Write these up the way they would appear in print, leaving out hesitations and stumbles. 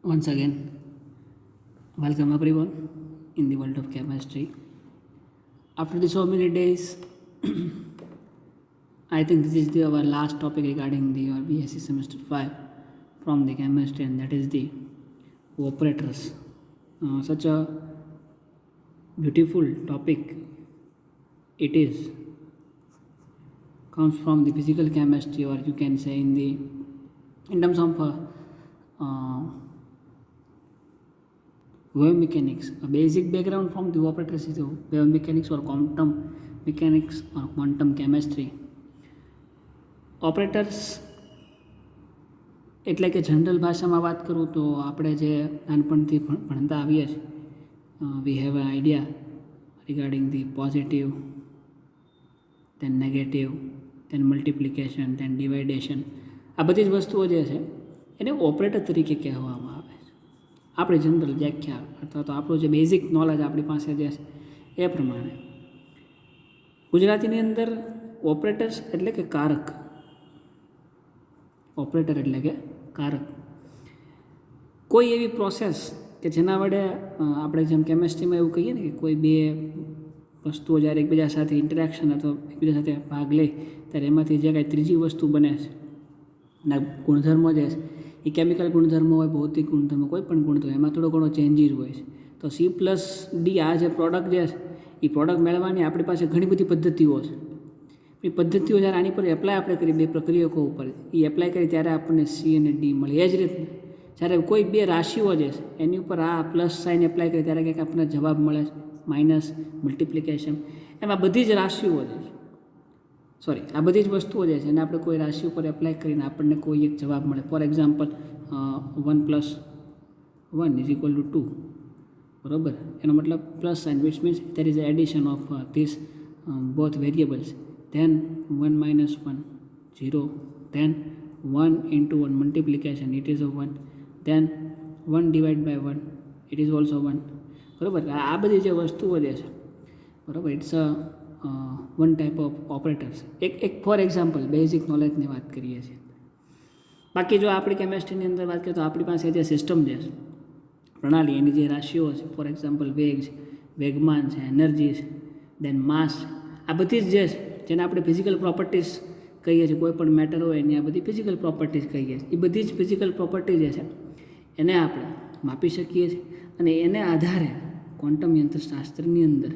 Once again, welcome everyone in the world of chemistry. After the so many days, I think this is our last topic regarding the BSc semester 5 from the chemistry, and that is the operators. Such a beautiful topic it is, comes from the physical chemistry, or you can say in terms of wave mechanics. A basic background from the operators is wave mechanics or quantum mechanics or quantum chemistry. Operators એટલે કે general ભાષામાં વાત કરું તો આપણે જે નાનપણથી ભણતા આવીએ છીએ, we have a idea regarding the positive, then negative, then multiplication, then division. આ બધી જ વસ્તુઓ જે છે એને ઓપરેટર તરીકે કહેવામાં આવે છે. આપણી જનરલ વ્યાખ્યા અથવા તો આપણું જે બેઝિક નોલેજ આપણી પાસે જે છે એ પ્રમાણે ગુજરાતીની અંદર ઓપરેટર્સ એટલે કે કારક. ઓપરેટર એટલે કે કારક કોઈ એવી પ્રોસેસ કે જેના વડે આપણે જેમ કેમેસ્ટ્રીમાં એવું કહીએ ને કે કોઈ બે વસ્તુઓ જ્યારે એકબીજા સાથે ઇન્ટરેક્શન અથવા એકબીજા સાથે ભાગ લે ત્યારે એમાંથી જે કાંઈ ત્રીજી વસ્તુ બને છે ના ગુણધર્મો જે છે એ કેમિકલ ગુણધર્મો હોય, ભૌતિક ગુણધર્મો, કોઈ પણ ગુણધર્મો, એમાં થોડો ઘણો ચેન્જીસ હોય છે. તો C+D આ જે પ્રોડક્ટ જે છે એ પ્રોડક્ટ મેળવવાની આપણી પાસે ઘણી બધી પદ્ધતિઓ છે. એ પદ્ધતિઓ જ્યારે આની પર એપ્લાય આપણે કરી બે પ્રક્રિયકો ઉપર એ એપ્લાય કરી ત્યારે આપણને C અને D મળે. એ જ રીતે જ્યારે કોઈ બે રાશિઓ જે છે એની ઉપર આ પ્લસ સાઇન એપ્લાય કરી ત્યારે કંઈક આપણને જવાબ મળે છે, માઇનસ, મલ્ટિપ્લિકેશન. એમાં બધી જ રાશિઓ જે છે આ બધી જ વસ્તુઓ જે છે એને આપણે કોઈ રાશિ ઉપર એપ્લાય કરીને આપણને કોઈ એક જવાબ મળે. ફોર એક્ઝામ્પલ 1 + 1 = 2, બરાબર. એનો મતલબ plus sign, which means there is addition of this both variables. Then 1 - 1 0, then 1 × 1 multiplication, it is a 1, then 1 / 1, it is also 1, બરાબર. આ બધી જે વસ્તુઓ જે છે, બરાબર, it's a one type of operators. એક ફોર એક્ઝામ્પલ બેઝિક નોલેજની વાત કરીએ છીએ. બાકી જો આપણી કેમેસ્ટ્રીની અંદર વાત કરીએ તો આપણી પાસે જે સિસ્ટમ જે છે, પ્રણાલી, એની જે રાશિઓ છે, ફોર એક્ઝામ્પલ વેગ છે, વેગમાન છે, એનર્જી છે, દેન માસ, આ બધી જ જે છે જેને આપણે ફિઝિકલ પ્રોપર્ટીઝ કહીએ છીએ. કોઈ પણ મેટર હોય એની આ બધી ફિઝિકલ પ્રોપર્ટીઝ કહીએ છીએ. એ બધી જ ફિઝિકલ પ્રોપર્ટી જે છે એને આપણે માપી શકીએ છીએ અને એને આધારે ક્વોન્ટમ યંત્રશાસ્ત્રની અંદર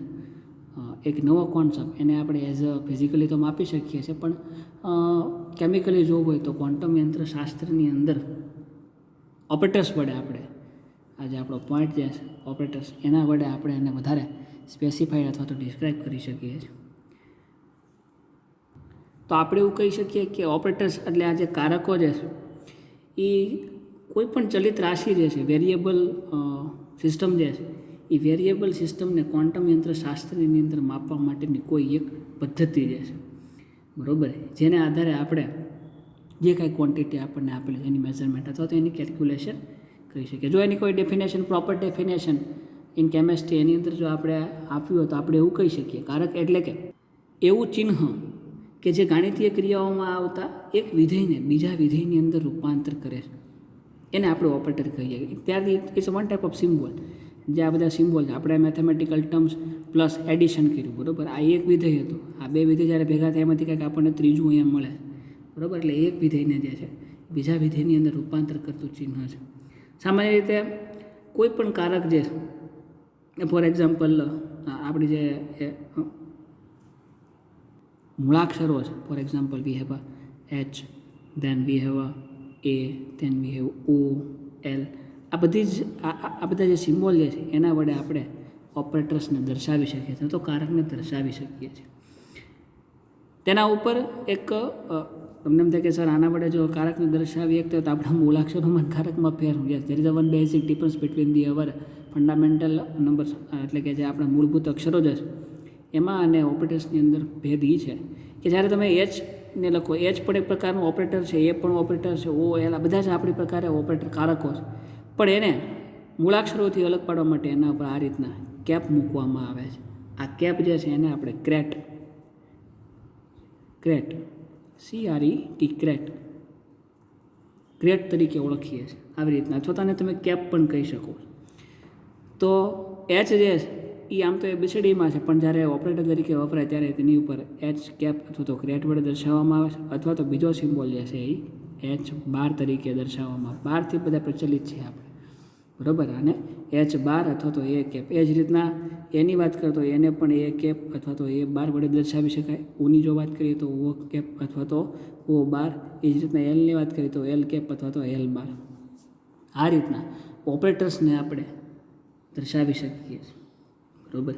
એક નવો કોન્સેપ્ટ એને આપણે એઝ અ ફિઝિકલી તો માપી શકીએ છીએ, પણ કેમિકલી જોવું હોય તો ક્વોન્ટમ યંત્રશાસ્ત્રની અંદર ઓપરેટર્સ વડે આપણે આજે આપણો પોઈન્ટ જે છે ઓપરેટર્સ, એના વડે આપણે એને વધારે સ્પેસિફાઈડ અથવા તો ડિસ્ક્રાઇબ કરી શકીએ છીએ. તો આપણે એવું કહી શકીએ કે ઓપરેટર્સ એટલે આ જે કારકો જે છે એ કોઈ પણ ચલિત રાશિ જે છે, વેરિયેબલ સિસ્ટમ જે છે, એ વેરિયેબલ સિસ્ટમને ક્વોન્ટમ યંત્રશાસ્ત્રની અંદર માપવા માટેની કોઈ એક પદ્ધતિ જે છે, બરાબર, જેને આધારે આપણે જે કાંઈ ક્વોન્ટિટી આપણને આપેલી છે એની મેઝરમેન્ટ અથવા તો એની કેલ્ક્યુલેશન કરી શકીએ. જો એની કોઈ definition, proper definition in chemistry એની અંદર જો આપણે આપ્યું હોય તો આપણે એવું કહી શકીએ કારક એટલે કે એવું ચિહ્ન કે જે ગાણિતીય ક્રિયાઓમાં આવતા એક વિધેયને બીજા વિધેયની અંદર રૂપાંતર કરે છે, એને આપણે ઓપરેટર કહીએ. ત્યારથી it's one type of symbol. જે આ બધા સિમ્બોલ છે, આપણે મેથેમેટિકલ ટર્મ્સ પ્લસ એડિશન કર્યું, બરાબર. આ એક વિધેય હતું, આ બે વિધેય જ્યારે ભેગા થાય એમાંથી કંઈક આપણને ત્રીજું અહીંયા મળે, બરાબર. એટલે એક વિધેયને જે છે બીજા વિધેયની અંદર રૂપાંતર કરતું ચિહ્ન છે. સામાન્ય રીતે કોઈ પણ કારક જે છે, ફોર એક્ઝામ્પલ આપણી જે મૂળાક્ષરો છે, for example we have H, then we have A, then we have O, L. આ બધી જ આ બધા જે સિમ્બોલ જે છે એના વડે આપણે ઓપરેટર્સને દર્શાવી શકીએ છીએ, તો કારકને દર્શાવી શકીએ છીએ. તેના ઉપર એક તમને એમ થાય કે સર આના વડે જો કારકને દર્શાવીએ તો આપણા મૂળાક્ષરોમાં કારકમાં ફેર હોય. There is a one basic difference between the our fundamental numbers, એટલે કે જે આપણા મૂળભૂત અક્ષરો જે છે એમાં અને ઓપરેટર્સની અંદર ભેદ એ છે કે જ્યારે તમે Hને લખો, H પણ એક પ્રકારનું ઓપરેટર છે, એ પણ ઓપરેટર છે, O, L, આ બધા જ આપણી પ્રકારે ઓપરેટર કારકો છે. પણ એને મૂળાક્ષરોથી અલગ પાડવા માટે એના ઉપર આ રીતના કેપ મૂકવામાં આવે છે. આ કેપ જે છે એને આપણે ક્રેટ CRET તરીકે ઓળખીએ છીએ. આવી રીતના, અથવા તો તમે કેપ પણ કહી શકો. તો એચ જે છે એ આમ તો એબીસીડીમાં છે, પણ જ્યારે ઓપરેટર તરીકે વપરાય ત્યારે તેની ઉપર એચ કેપ અથવા તો ક્રેટ વડે દર્શાવવામાં આવે છે, અથવા તો બીજો સિમ્બોલ જે છે એ એચ બાર તરીકે દર્શાવવામાં આવે. બારથી બધા પ્રચલિત છે આપણે, બરાબર. અને એચ બાર અથવા તો એ કેપ. એ જ રીતના એની વાત કરીએ તો એને પણ એ કેપ અથવા તો એ બાર વડે દર્શાવી શકાય. ઓની જો વાત કરીએ તો ઓ કેપ અથવા તો ઓ બાર. એ જ રીતના એલની વાત કરીએ તો એલ કેપ અથવા તો એલ બાર. આ રીતના ઓપરેટર્સને આપણે દર્શાવી શકીએ છીએ, બરાબર.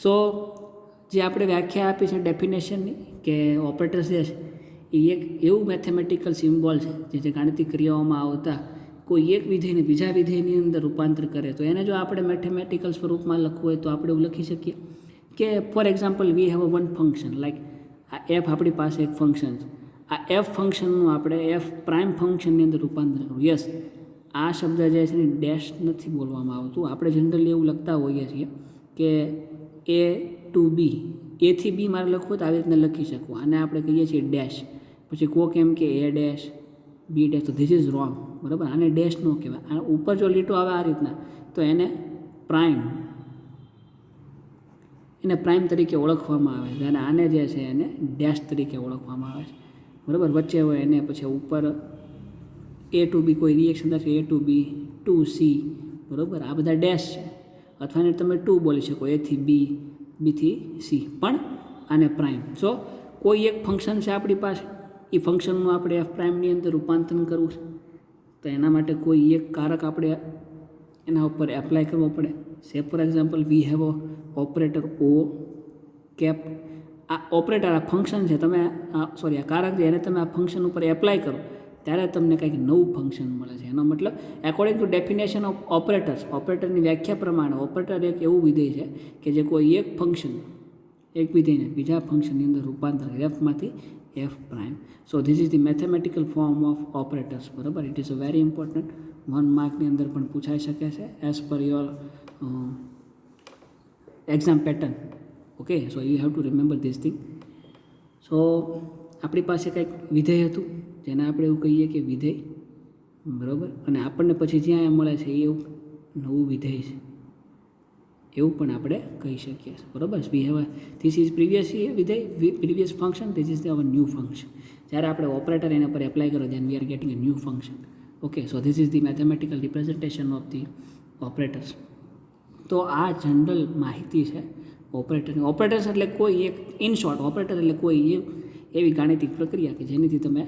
સો જે આપણે વ્યાખ્યા આપી છે ડેફિનેશનની, કે ઓપરેટર્સ જે છે એ એક એવું મેથેમેટિકલ સિમ્બોલ છે જે ગાણિતિક ક્રિયાઓમાં આવતા કોઈ એક વિધેયને બીજા વિધેયની અંદર રૂપાંતર કરે. તો એને જો આપણે મેથેમેટિકલ સ્વરૂપમાં લખવું હોય તો આપણે એવું લખી શકીએ કે four example we have one function like આ એફ આપણી પાસે એક ફંક્શન છે. આ એફ ફંક્શનનું આપણે એફ પ્રાઇમ ફંક્શનની અંદર રૂપાંતર કરવું. યસ, આ શબ્દ જે છે ને ડેશ નથી બોલવામાં આવતું. આપણે જનરલી એવું લખતા હોઈએ છીએ કે એ ટુ બી, એથી બી મારે લખવું તો આવી રીતના લખી શકું. આને આપણે કહીએ છીએ ડેશ. પછી કોક એમ કે એ ડેશ બી ડેશ, તો ધીસ ઇઝ રોંગ, બરાબર. આને ડેશ ન કહેવાય. આને ઉપર જો લીટો આવે આ રીતના તો એને પ્રાઇમ તરીકે ઓળખવામાં આવે છે, અને આને જે છે એને ડેશ તરીકે ઓળખવામાં આવે છે, બરાબર. વચ્ચે હોય એને પછી ઉપર એ ટુ બી કોઈ રિએક્શન થશે, એ ટુ બી, ટુ સી, બરાબર. આ બધા ડેશ છે, અથવા એને તમે ટુ બોલી શકો, એથી બી, બીથી સી, પણ આને પ્રાઇમ. સો કોઈ એક ફંક્શન છે આપણી પાસે, એ ફંક્શનનું આપણે એફ પ્રાઇમની અંદર રૂપાંતરણ કરવું છે, તો એના માટે કોઈ એક કારક આપણે એના ઉપર એપ્લાય કરવો પડે. Say for example we have operator O cap. આ ઓપરેટર, આ ફંક્શન છે, તમે આ કારક છે એને તમે આ ફંક્શન ઉપર એપ્લાય કરો ત્યારે તમને કંઈક નવું ફંક્શન મળે છે. એનો મતલબ according to definition of operators, ઓપરેટરની વ્યાખ્યા પ્રમાણે ઓપરેટર એક એવું વિધેય છે કે જે કોઈ એક ફંક્શન, એક વિધેયને બીજા ફંક્શનની અંદર રૂપાંતર એફમાંથી F prime. So this is the mathematical form of operators, બરાબર. It is a very important. 1 માર્કની અંદર પણ પૂછાઈ શકે છે as per your exam pattern. Okay, so you have to remember this thing. So આપણી પાસે કંઈક વિધેય હતું જેને આપણે એવું કહીએ કે વિધેય, બરાબર. અને આપણને પછી જ્યાં મળે છે એ એવું નવું વિધેય છે એવું પણ આપણે કહી શકીએ, બરાબર. We have this is previous વિધેય, previous function, this is our new function. જ્યારે આપણે ઓપરેટર એના પર એપ્લાય કરો then we are getting a new function. Okay, so this is the mathematical representation of the operators. તો આ general માહિતી છે ઓપરેટરની. ઓપરેટર્સ એટલે કોઈ એક, ઇન શોર્ટ ઓપરેટર એટલે કોઈ એવી ગાણિતિક પ્રક્રિયા કે જેનાથી તમે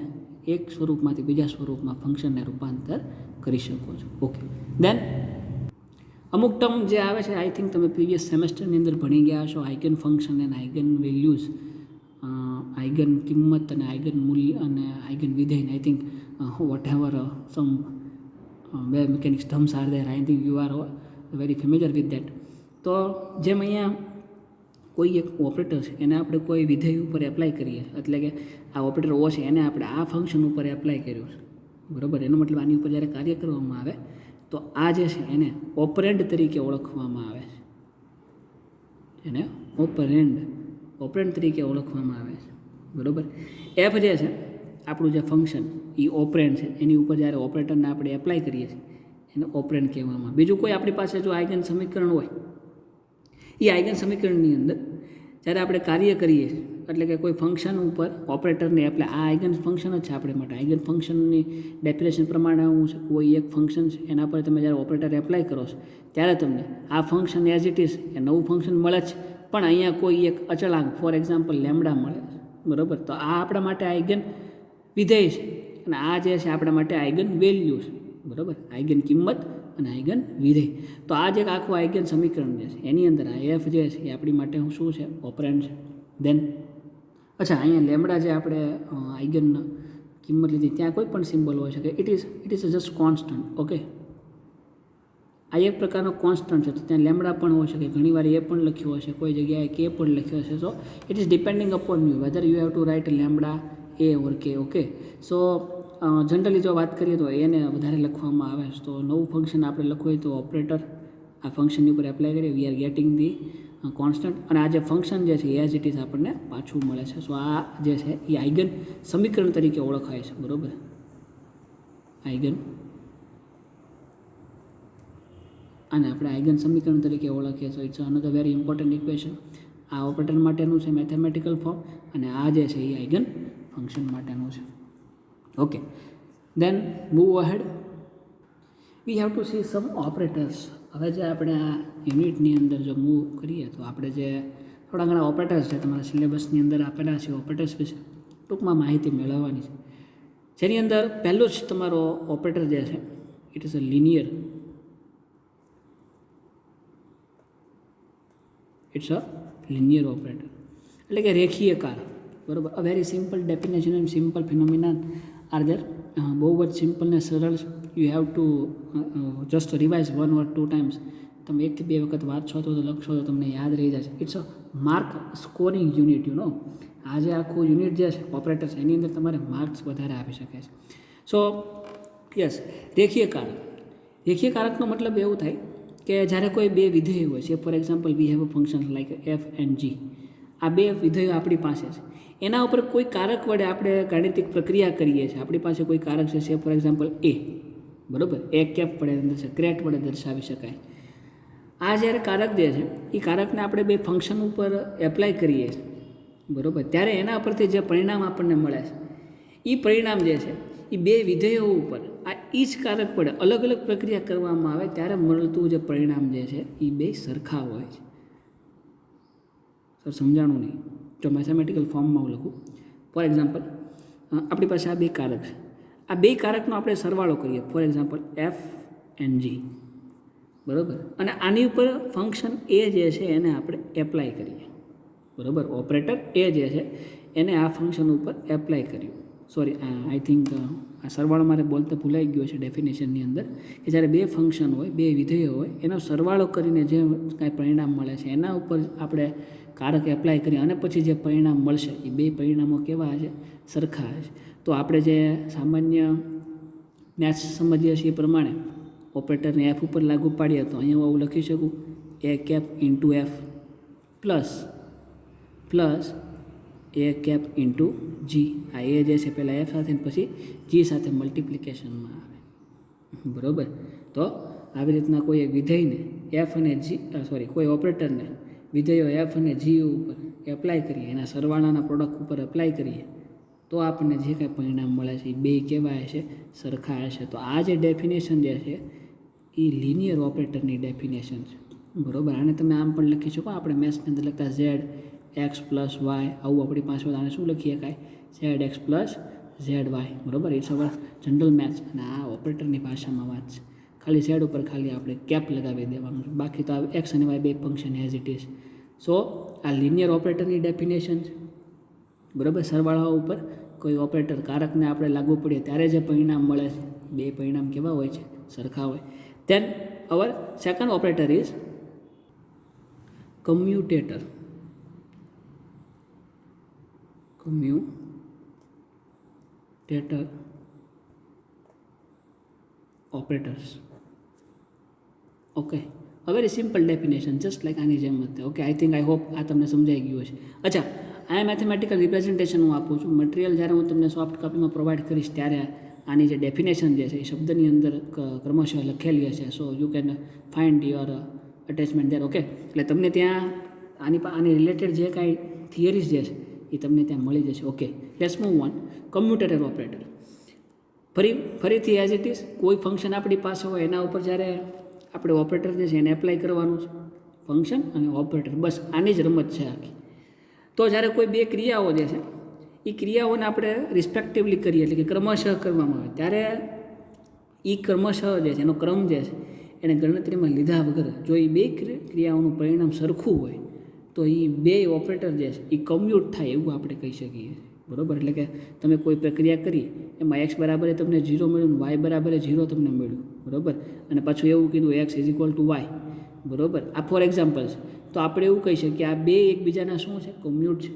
એક સ્વરૂપમાંથી બીજા સ્વરૂપમાં ફંક્શનને રૂપાંતર કરી શકો છો. ઓકે, દેન અમુક ટર્મ જે આવે છે આઈ થિંક તમે પ્રીવિયસ સેમેસ્ટરની અંદર ભણી ગયા છો. Eigen function and eigen values, eigen કિંમત અને આઇગન મૂલ્ય અને આઇગન વિધેય. આઈ થિંક વોટ એવર સમ બે mechanics terms are there, I think you are very familiar with that. તો જેમ અહીંયા કોઈ એક ઓપરેટર છે એને આપણે કોઈ વિધેય ઉપર એપ્લાય કરીએ, એટલે કે આ ઓપરેટર ઓ છે એને આપણે આ ફંક્શન ઉપર એપ્લાય કર્યું છે, બરાબર. એનો મતલબ આની ઉપર જ્યારે કાર્ય કરવામાં આવે તો આ જે છે એને ઓપરેન્ડ તરીકે ઓળખવામાં આવે છે. એને ઓપરેન્ડ તરીકે ઓળખવામાં આવે છે, બરાબર. એફ જે છે આપણું જે ફંક્શન એ ઓપરેન્ડ છે, એની ઉપર જ્યારે ઓપરેટરને આપણે એપ્લાય કરીએ છીએ એને ઓપરેન્ડ કહેવામાં. બીજું કોઈ આપણી પાસે જો આઇગન સમીકરણ હોય, એ આઇગન સમીકરણની અંદર જ્યારે આપણે કાર્ય કરીએ એટલે કે કોઈ ફંક્શન ઉપર ઓપરેટરને એપ્લાય, આ આઇગન ફંક્શન જ છે આપણે માટે. આઇગન ફંક્શનની ડેફિનેશન પ્રમાણે હું છે કોઈ એક ફંક્શન છે એના પર તમે જ્યારે ઓપરેટર એપ્લાય કરો છો ત્યારે તમને આ ફંક્શન એઝ ઇટ ઇઝ એ નવું ફંક્શન મળે છે, પણ અહીંયા કોઈ એક અચળાંક ફોર એક્ઝામ્પલ લેમડા મળે છે, બરાબર. તો આ આપણા માટે આઇગન વિધેય છે અને આ જે છે આપણા માટે આઇગન વેલ્યુ છે, બરાબર. આઇગન કિંમત અને આઇગન વિધેય. તો આ જે આખું આઇગન સમીકરણ જે છે એની અંદર આ એફ જે છે એ આપણી માટે શું છે, ઓપરેન્ડ છે. દેન અચ્છા, અહીંયા લેમડા જે આપણે આઇગન કિંમત લીધી ત્યાં કોઈ પણ સિમ્બોલ હોઈ શકે. It is just constant. Okay, આ એક પ્રકારનો કોન્સ્ટન્ટ છે, તો ત્યાં લેમડા પણ હોઈ શકે, ઘણીવાર એ પણ લખ્યો હશે, કોઈ જગ્યાએ કે પણ લખ્યો હશે. So it is depending upon you whether you have to write lambda A or K. Okay, so generally જો વાત કરીએ તો એને વધારે લખવામાં આવે છે. તો નવું ફંક્શન આપણે લખવું હોય તો ઓપરેટર આ ફંક્શનની ઉપર એપ્લાય કરીએ, વી આર ગેટિંગ ધી કોન્સ્ટન્ટ, અને આ જે ફંક્શન જે છે એઝ ઇટ ઇઝ આપણને પાછું મળે છે. સો આ જે છે એ આઇગન સમીકરણ તરીકે ઓળખાય છે, બરાબર. આઇગન આને આપણે આઇગન સમીકરણ તરીકે ઓળખીએ. So it's another very important equation. આ ઓપરેટર માટેનું છે મેથેમેટિકલ ફોર્મ, અને આ જે છે એ આઇગન ફંક્શન માટેનું છે. Okay, then move ahead. We have to see some operators. હવે જે આપણે આ યુનિટની અંદર જો મૂવ કરીએ તો આપણે જે થોડા ઘણા ઓપરેટર્સ છે તમારા સિલેબસની અંદર આપેલા છે, ઓપરેટર્સ વિશે ટૂંકમાં માહિતી મેળવવાની છે. જેની અંદર પહેલું જ તમારો ઓપરેટર જે છે it is a linear. It's a linear operator, એટલે કે રેખીય કારક. બરાબર. A very simple definition and simple phenomena are there. બહુ જ સિમ્પલ ને સરળ. You have to just revise 1 or 2 times. તમે 1 થી 2 વખત વાંચશો તો લખશો તો તમને યાદ રહી જશે. It's a mark scoring unit. You know, આ જે આખું યુનિટ જે છે ઓપરેટર છે એની અંદર તમારે માર્ક્સ વધારે આપી શકે છે. સો યસ, રેખીય કારક. રેખીય કારકનો મતલબ એવું થાય કે જ્યારે કોઈ બે વિધેયો હોય છે, for example we have a function like F and G. આ બે વિધેયો આપણી પાસે છે, એના ઉપર કોઈ કારક વડે આપણે ગાણિતિક પ્રક્રિયા કરીએ છીએ. આપણી પાસે કોઈ કારક છે ફોર એક્ઝામ્પલ એ. બરાબર. એ કેપ વડે ક્રેટ વડે દર્શાવી શકાય. આ જ્યારે કારક જે છે એ કારકને આપણે બે ફંક્શન ઉપર એપ્લાય કરીએ છીએ. બરાબર. ત્યારે એના પરથી જે પરિણામ આપણને મળે છે એ પરિણામ જે છે એ બે વિધેયો ઉપર આ એ જ કારક વડે અલગ અલગ પ્રક્રિયા કરવામાં આવે ત્યારે મળતું જે પરિણામ જે છે એ બે સરખા હોય છે. સર સમજાણું નહીં. જો મેથેમેટિકલ ફોર્મમાં હું લખું, ફોર એક્ઝામ્પલ આપણી પાસે આ બે કારક છે. આ બે કારકનો આપણે સરવાળો કરીએ, ફોર એક્ઝામ્પલ એફ એન્ડ જી. બરાબર. અને આની ઉપર ફંક્શન એ જે છે એને આપણે એપ્લાય કરીએ. બરાબર. ઓપરેટર એ જે છે એને આ ફંક્શન ઉપર એપ્લાય કર્યું. સોરી, આઈ થિંક આ સરવાળો મારે બોલતા ભૂલાઈ ગયો છે ડેફિનેશનની અંદર, કે જ્યારે બે ફંક્શન હોય, બે વિધેયો હોય, એનો સરવાળો કરીને જે કાંઈ પરિણામ મળે છે એના ઉપર આપણે કારક એપ્લાય કરીએ અને પછી જે પરિણામ મળશે એ બે પરિણામો કેવા છે? સરખા છે. તો આપણે જે સામાન્ય મેથ્સ સમજીએ છીએ એ પ્રમાણે ઓપરેટરને એફ ઉપર લાગુ પાડીએ તો અહીંયા હું લખી શકું એ કેપ ઇન્ટુ એફ પ્લસ એ કેપ ઇન્ટુ જી. આ એ જે છે પહેલાં એફ સાથે પછી જી સાથે મલ્ટિપ્લિકેશનમાં આવે. બરાબર. તો આવી રીતના કોઈ એક વિધેયને એફ અને જી કોઈ ઓપરેટરને વિધેયો એફ અને જી ઉપર એપ્લાય કરીએ, એના સરવાળાના પ્રોડક્ટ ઉપર એપ્લાય કરીએ તો આપણને જે કાંઈ પરિણામ મળે છે એ બે કેવા હશે? સરખા હશે. તો આ જે ડેફિનેશન જે છે એ લિનિયર ઓપરેટરની ડેફિનેશન છે. બરાબર. આને તમે આમ પણ લખી શકો. આપણે મેથ્સની અંદર લખતા ઝેડ એક્સ પ્લસ વાય, આવું આપણી પાસે આને શું લખીએ કાંઈ? Z X plus Z Y. બરાબર. It's our general maths. અને આ ઓપરેટરની ભાષામાં વાત છે. ખાલી ઝેડ ઉપર ખાલી આપણે કેપ લગાવી દેવાનું છે, બાકી તો આ એક્સ અને વાય બે ફંક્શન એઝ ઇટ ઇઝ. સો આ લિનિયર ઓપરેટરની ડેફિનેશન છે. બરાબર. સરવાળા ઉપર કોઈ ઓપરેટર કારકને આપણે લાગુ પડીએ ત્યારે જે પરિણામ મળે છે બે પરિણામ કેવા હોય છે? સરખા હોય. Then our second operator is commutator. Operators. Okay, a very simple definition, just like આની જેમ જ. Okay, I think I hope આ તમને સમજાઈ ગયું છે. અચ્છા, આ મેથેમેટિકલ રિપ્રેઝન્ટેશન હું આપું છું. મટીરિયલ જ્યારે હું તમને સોફ્ટ કોપીમાં પ્રોવાઈડ કરીશ ત્યારે આની જે ડેફિનેશન જે છે એ શબ્દની અંદર ક્રમશઃ લખેલી હશે. So you can find your attachment there. Okay, એટલે તમને ત્યાં આની રિલેટેડ જે કાંઈ થિયરીઝ જે છે એ તમને ત્યાં મળી જશે. Okay, let's move on. Commutator operator. ફરીથી એઝ ઇટ ઇઝ કોઈ ફંક્શન આપણી પાસે હોય એના ઉપર જ્યારે આપણે ઓપરેટર જે છે એને એપ્લાય કરવાનું છે. ફંક્શન અને ઓપરેટર, બસ આની જ રમત છે આખી. તો જ્યારે કોઈ બે ક્રિયાઓ જે છે એ ક્રિયાઓને આપણે રિસ્પેક્ટિવલી કરીએ, એટલે કે ક્રમશઃ કરવામાં આવે, ત્યારે એ ક્રમશઃ જે છે એનો ક્રમ જે છે એને ગણતરીમાં લીધા વગર જો એ બે ક્રિયાઓનું પરિણામ સરખું હોય તો એ બે ઓપરેટર જે છે એ કમ્યુટ થાય એવું આપણે કહી શકીએ. બરાબર. એટલે કે તમે કોઈ પ્રક્રિયા કરી એમાં એક્સ બરાબર તમને 0 મળ્યું, વાય બરાબર 0 તમને મળ્યું. બરાબર. અને પાછું એવું કીધું x is equal to y. બરાબર. આ ફોર એક્ઝામ્પલ છે. તો આપણે એવું કહી શકીએ આ બે એકબીજાના શું છે? કમ્યુટ છે.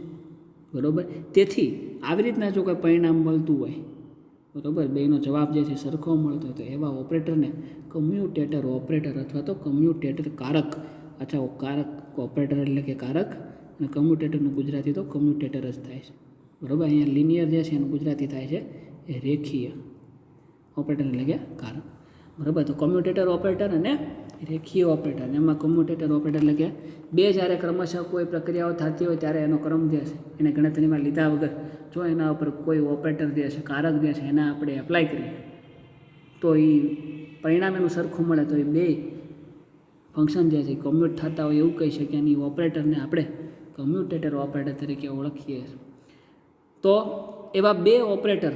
બરાબર. તેથી આવી રીતના જો કોઈ પરિણામ મળતું હોય, બરાબર, બેનો જવાબ જે છે સરખો મળતો હોય તો એવા ઓપરેટરને કમ્યુટેટર ઓપરેટર અથવા તો કમ્યુટેટર કારક અથવા કારક ઓપરેટર એટલે કે કારક, અને કમ્યુટેટરનું ગુજરાતી તો કમ્યુટેટર જ થાય છે. બરાબર. અહીંયા લિનિયર જે છે એનું ગુજરાતી થાય છે એ રેખીય ઓપરેટર એટલે કે કારક. બરાબર. તો કોમ્યુટેટર ઓપરેટર અને રેખીય ઓપરેટર, એમાં કોમ્યુટેટર ઓપરેટર એટલે કે બે જ્યારે ક્રમશઃ કોઈ પ્રક્રિયાઓ થતી હોય ત્યારે એનો ક્રમ જે છે એને ગણતરીમાં લીધા વગર જો એના ઉપર કોઈ ઓપરેટર જે છે, કારક જે છે એના આપણે એપ્લાય કરીએ તો એ પરિણામ એનું સરખું મળે, તો એ બે ફંક્શન જે છે કોમ્યુટ થતા હોય એવું કહી શકીએ. અને ઓપરેટરને આપણે કોમ્યુટેટર ઓપરેટર તરીકે ઓળખીએ. તો એવા બે ઓપરેટર,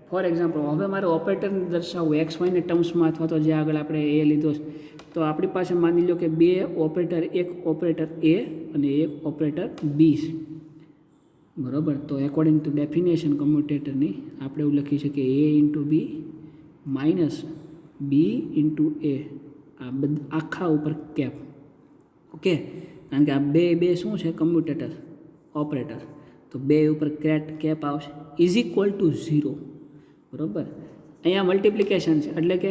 ફોર એક્ઝામ્પલ, હવે મારે ઓપરેટરને દર્શાવવું એક્સ વાયની ટર્મ્સમાં અથવા તો જે આગળ આપણે એ લીધો છે, તો આપણી પાસે માની લો કે બે ઓપરેટર, એક ઓપરેટર એ અને એક ઓપરેટર બી છે. બરાબર. તો એકોર્ડિંગ ટુ ડેફિનેશન કોમ્યુટેટરની આપણે એવું લખી શકીએ એ ઇન્ટુ બી માઇનસ બી ઇન્ટુ એ, આ આખા ઉપર કેપ. ઓકે, કારણ કે આ બે શું છે કોમ્યુટેટર ઓપરેટર, તો બે ઉપર કેપ આવશે ઇઝ ઇક્વલ ટુ 0. બરાબર. અહીંયા મલ્ટિપ્લિકેશન છે એટલે કે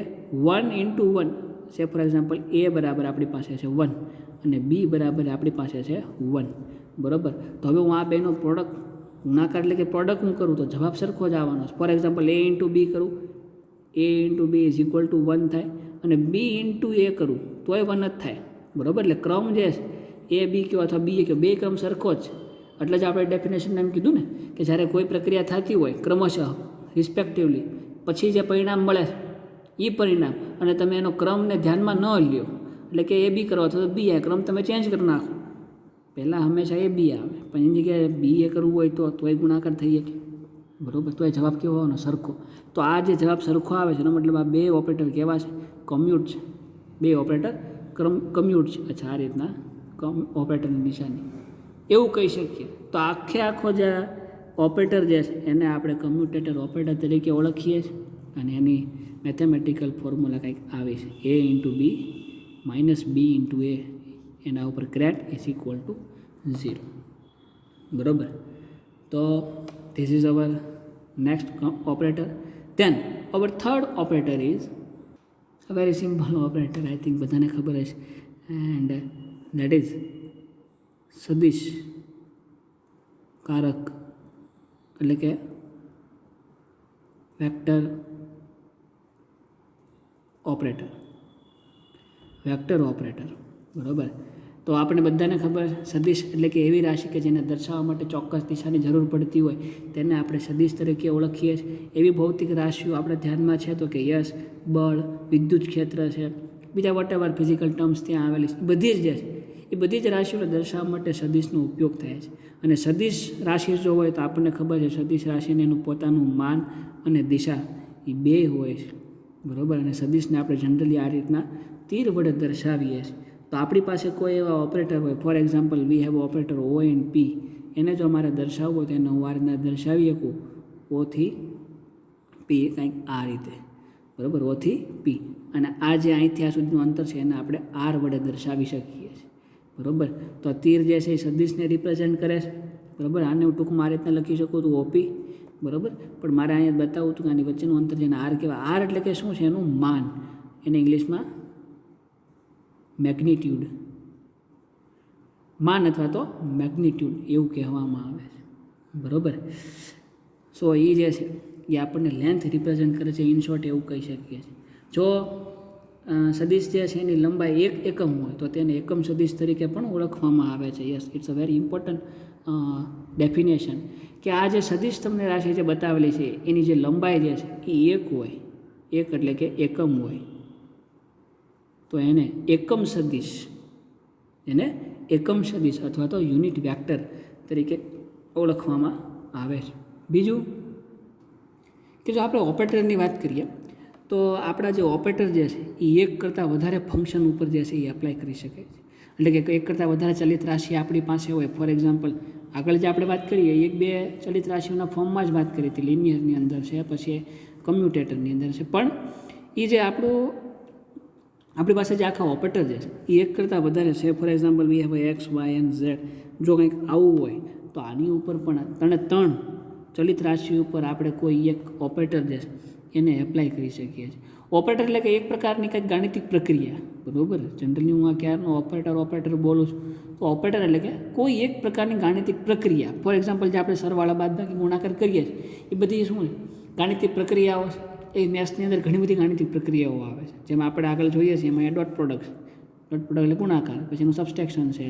1 ઇન્ટુ 1, સે ફોર એક્ઝામ્પલ એ બરાબર આપણી પાસે છે 1 અને બી બરાબર આપણી પાસે છે 1. બરાબર. તો હવે હું આ બેનો પ્રોડક્ટ ગુણાકાર એટલે કે પ્રોડક્ટ હું કરું તો જવાબ સરખો જ આવવાનો છે. For example A into B કરું, A into B is equal to 1 થાય, અને બી ઇન્ટુ એ કરું તોય 1 જ થાય. બરાબર. એટલે ક્રમ જે છે એ બી કયો અથવા બી કયો, બે ક્રમ સરખો જ. એટલે જ આપણે ડેફિનેશન એમ કીધું ને કે જ્યારે કોઈ પ્રક્રિયા થતી હોય ક્રમશઃ રિસ્પેક્ટિવલી, પછી જે પરિણામ મળે એ પરિણામ અને તમે એનો ક્રમને ધ્યાનમાં ન લ્યો, એટલે કે એ બી કરો અથવા તો બી, આ ક્રમ તમે ચેન્જ કરી નાખો, પહેલાં હંમેશા એ બી આવે પણ એની જગ્યાએ બી એ કરવું હોય તોય ગુણાકાર થઈ શકે. બરાબર. તો એ જવાબ કેવો આવવાનો? સરખો. તો આ જે જવાબ સરખો આવે છે એનો મતલબ આ બે ઓપરેટર કેવા છે? કોમ્યુટ છે. બે ઓપરેટર કમ્યુટ છે. અચ્છા, આ રીતના ઓપરેટરની નિશાની એવું કહી શકીએ. તો આખો જે ઓપરેટર જે છે એને આપણે કમ્યુટેટર ઓપરેટર તરીકે ઓળખીએ છીએ. અને એની મેથેમેટિકલ ફોર્મ્યુલા કંઈક આવે છે A into B minus B into એ, એના ઉપર ક્રેટ ઇઝ ઇક્વલ ટુ 0. બરાબર. તો this is our next operator. Then our third operator is a very simple operator, I think બધાને ખબર છે, and that is સદિશ કારક એટલે કે વેક્ટર ઓપરેટર. Vector operator. બરાબર. તો આપણે બધાને ખબર છે સદિશ એટલે કે એવી રાશિ કે જેને દર્શાવવા માટે ચોક્કસ દિશાની જરૂર પડતી હોય તેને આપણે સદિશ તરીકે ઓળખીએ છીએ. એવી ભૌતિક રાશિઓ આપણે ધ્યાનમાં છે તો કે યસ, બળ, વિદ્યુત ક્ષેત્ર છે, બીજા વોટેવર ફિઝિકલ ટર્મ્સ ત્યાં આવેલી છે, બધી જ જે છે એ બધી જ રાશિઓને દર્શાવવા માટે સદિશનો ઉપયોગ થાય છે. અને સદિશ રાશિ જો હોય તો આપણને ખબર છે સદિશ રાશિને એનું પોતાનું માન અને દિશા એ બે હોય છે. બરાબર. અને સદિશને આપણે જનરલી આ રીતના તીર વડે દર્શાવીએ છીએ. તો આપણી પાસે કોઈ એવા ઓપરેટર હોય, for example we have operator O and P, એને જો અમારે દર્શાવવું હોય તો એને હું આ રીતના દર્શાવી શકું, ઓથી પી, કંઈક આ રીતે. બરાબર. ઓથી પી. અને આ જે અહીંથી આ સુધીનું અંતર છે એને આપણે આર વડે દર્શાવી શકીએ છીએ. બરાબર. તો તીર જે છે એ સદિશને રિપ્રેઝેન્ટ કરે છે. બરાબર. આને હું ટૂંકમાં આ રીતના લખી શકું તો ઓપી. બરાબર. પણ મારે અહીંયા બતાવવું હતું કે આની વચ્ચેનું અંતર જેને આર કહેવાય. આર એટલે કે શું છે? એનું માન. એને ઇંગ્લિશમાં મેગ્નિટ્યુડ, માન અથવા તો મેગ્નિટ્યુડ એવું કહેવામાં આવે છે. બરાબર. સો એ જે છે એ આપણને લેન્થ રિપ્રેઝેન્ટ કરે છે, ઇન શોર્ટ એવું કહી શકીએ છીએ. જો સદિશ જે છે એની લંબાઈ 1 એકમ હોય તો તેને એકમ સદિશ તરીકે પણ ઓળખવામાં આવે છે. Yes, it's a very important definition કે આ જે સદિશ તમને રાશિ જે બતાવેલી છે એની જે લંબાઈ જે છે એ 1 હોય, 1 એટલે કે એકમ હોય, તો એને એકમ સદિશ અથવા તો યુનિટ વેક્ટર તરીકે ઓળખવામાં આવે છે. બીજું કે જો આપણે ઓપરેટરની વાત કરીએ તો આપણા જે ઓપરેટર જે છે એ એક કરતાં વધારે ફંક્શન ઉપર જે છે એ એપ્લાય કરી શકે છે. એટલે કે એક કરતાં વધારે ચલિત રાશિ આપણી પાસે હોય, ફોર એક્ઝામ્પલ આગળ જે આપણે વાત કરીએ 1-2 ચલિત રાશિઓના ફોર્મમાં જ વાત કરી હતી, લિનિયરની અંદર છે, પછી કમ્યુટેટરની અંદર છે. પણ એ જે આપણી પાસે જે આખા ઓપરેટર જે છે એ એક કરતાં વધારે છે, for example we have x, y and z, જો કંઈક આવું હોય તો આની ઉપર પણ ત્રણ ચલિત રાશિ ઉપર આપણે કોઈ એક ઓપરેટર જે છે એને એપ્લાય કરી શકીએ છીએ. ઓપરેટર એટલે કે એક પ્રકારની કંઈક ગાણિતિક પ્રક્રિયા. બરાબર. જનરલી હું આ ક્યારનો ઓપરેટર બોલું છું તો ઓપરેટર એટલે કે કોઈ એક પ્રકારની ગાણિતિક પ્રક્રિયા. ફોર એક્ઝામ્પલ જે આપણે સરવાળા બાદબાકી ગુણાકાર કરીએ છીએ એ બધી શું છે? ગાણિતિક પ્રક્રિયાઓ છે. એ મેથ્સની અંદર ઘણી બધી ગાણિતિક પ્રક્રિયાઓ આવે છે, જેમાં આપણે આગળ જોઈએ છીએ એમાં એ ડોટ પ્રોડક્ટ એટલે ગુણાકાર, પછી એનું સબસ્ટ્રેક્શન છે,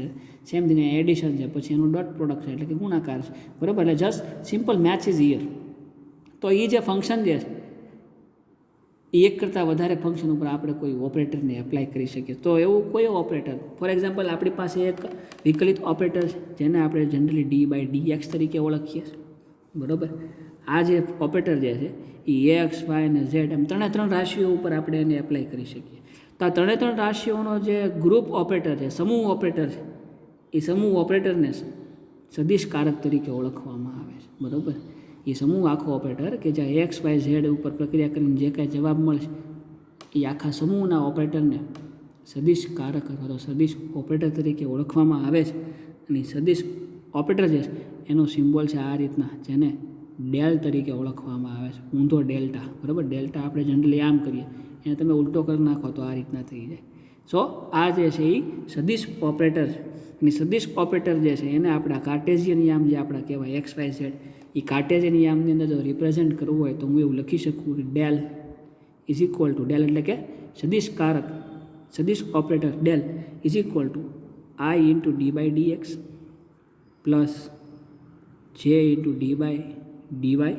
સેમ થિંગ એડિશન છે, પછી એનું ડોટ પ્રોડક્ટ છે એટલે કે ગુણાકાર છે, બરાબર. એટલે just simple maths is here. તો એ જે ફંક્શન જે છે એ એક કરતાં વધારે ફંક્શન ઉપર આપણે કોઈ ઓપરેટરને એપ્લાય કરી શકીએ. તો એવું કોઈ ઓપરેટર, ફોર એક્ઝામ્પલ આપણી પાસે એક વિકલિત ઓપરેટર છે જેને આપણે જનરલી d/dx તરીકે ઓળખીએ છીએ, બરાબર. આ જે ઓપરેટર જે છે એ એક્સ, વાય અને ઝેડ એમ ત્રણ રાશિઓ ઉપર આપણે એને એપ્લાય કરી શકીએ. તો આ ત્રણ રાશિઓનો જે ગ્રુપ ઓપરેટર છે, સમૂહ ઓપરેટર છે, એ સમૂહ ઓપરેટરને સદિશ કારક તરીકે ઓળખવામાં આવે છે, બરાબર. એ સમૂહ આખો ઓપરેટર કે જ્યાં એક્સ, વાય, ઝેડ ઉપર પ્રક્રિયા કરીને જે કાંઈ જવાબ મળશે એ આખા સમૂહના ઓપરેટરને સદિશ કારક અથવા તો સદિશ ઓપરેટર તરીકે ઓળખવામાં આવે છે. અને સદિશ ઓપરેટર જે છે એનો સિમ્બોલ છે આ રીતના, જેને ડેલ તરીકે ઓળખવામાં આવે છે, ઊંધો ડેલ્ટા, બરાબર. ડેલ્ટા આપણે જનરલી આમ કરીએ, એને તમે ઉલટો કરી નાખો તો આ રીતના થઈ જાય. સો આ જે છે એ સદિશ ઓપરેટર છે. અને સદિશ ઓપરેટર જે છે એને આપણા કાર્ટેશિયન યામ જે આપણા કહેવાય એક્સ, વાય, ઝેડ, એ કાર્ટેશિયન યામની અંદર જો રિપ્રેઝેન્ટ કરવું હોય તો હું એવું લખી શકું કે del is equal two del એટલે કે સદિશ કારક, સદિશ operator del is equal to I into d/dx plus J into d/dy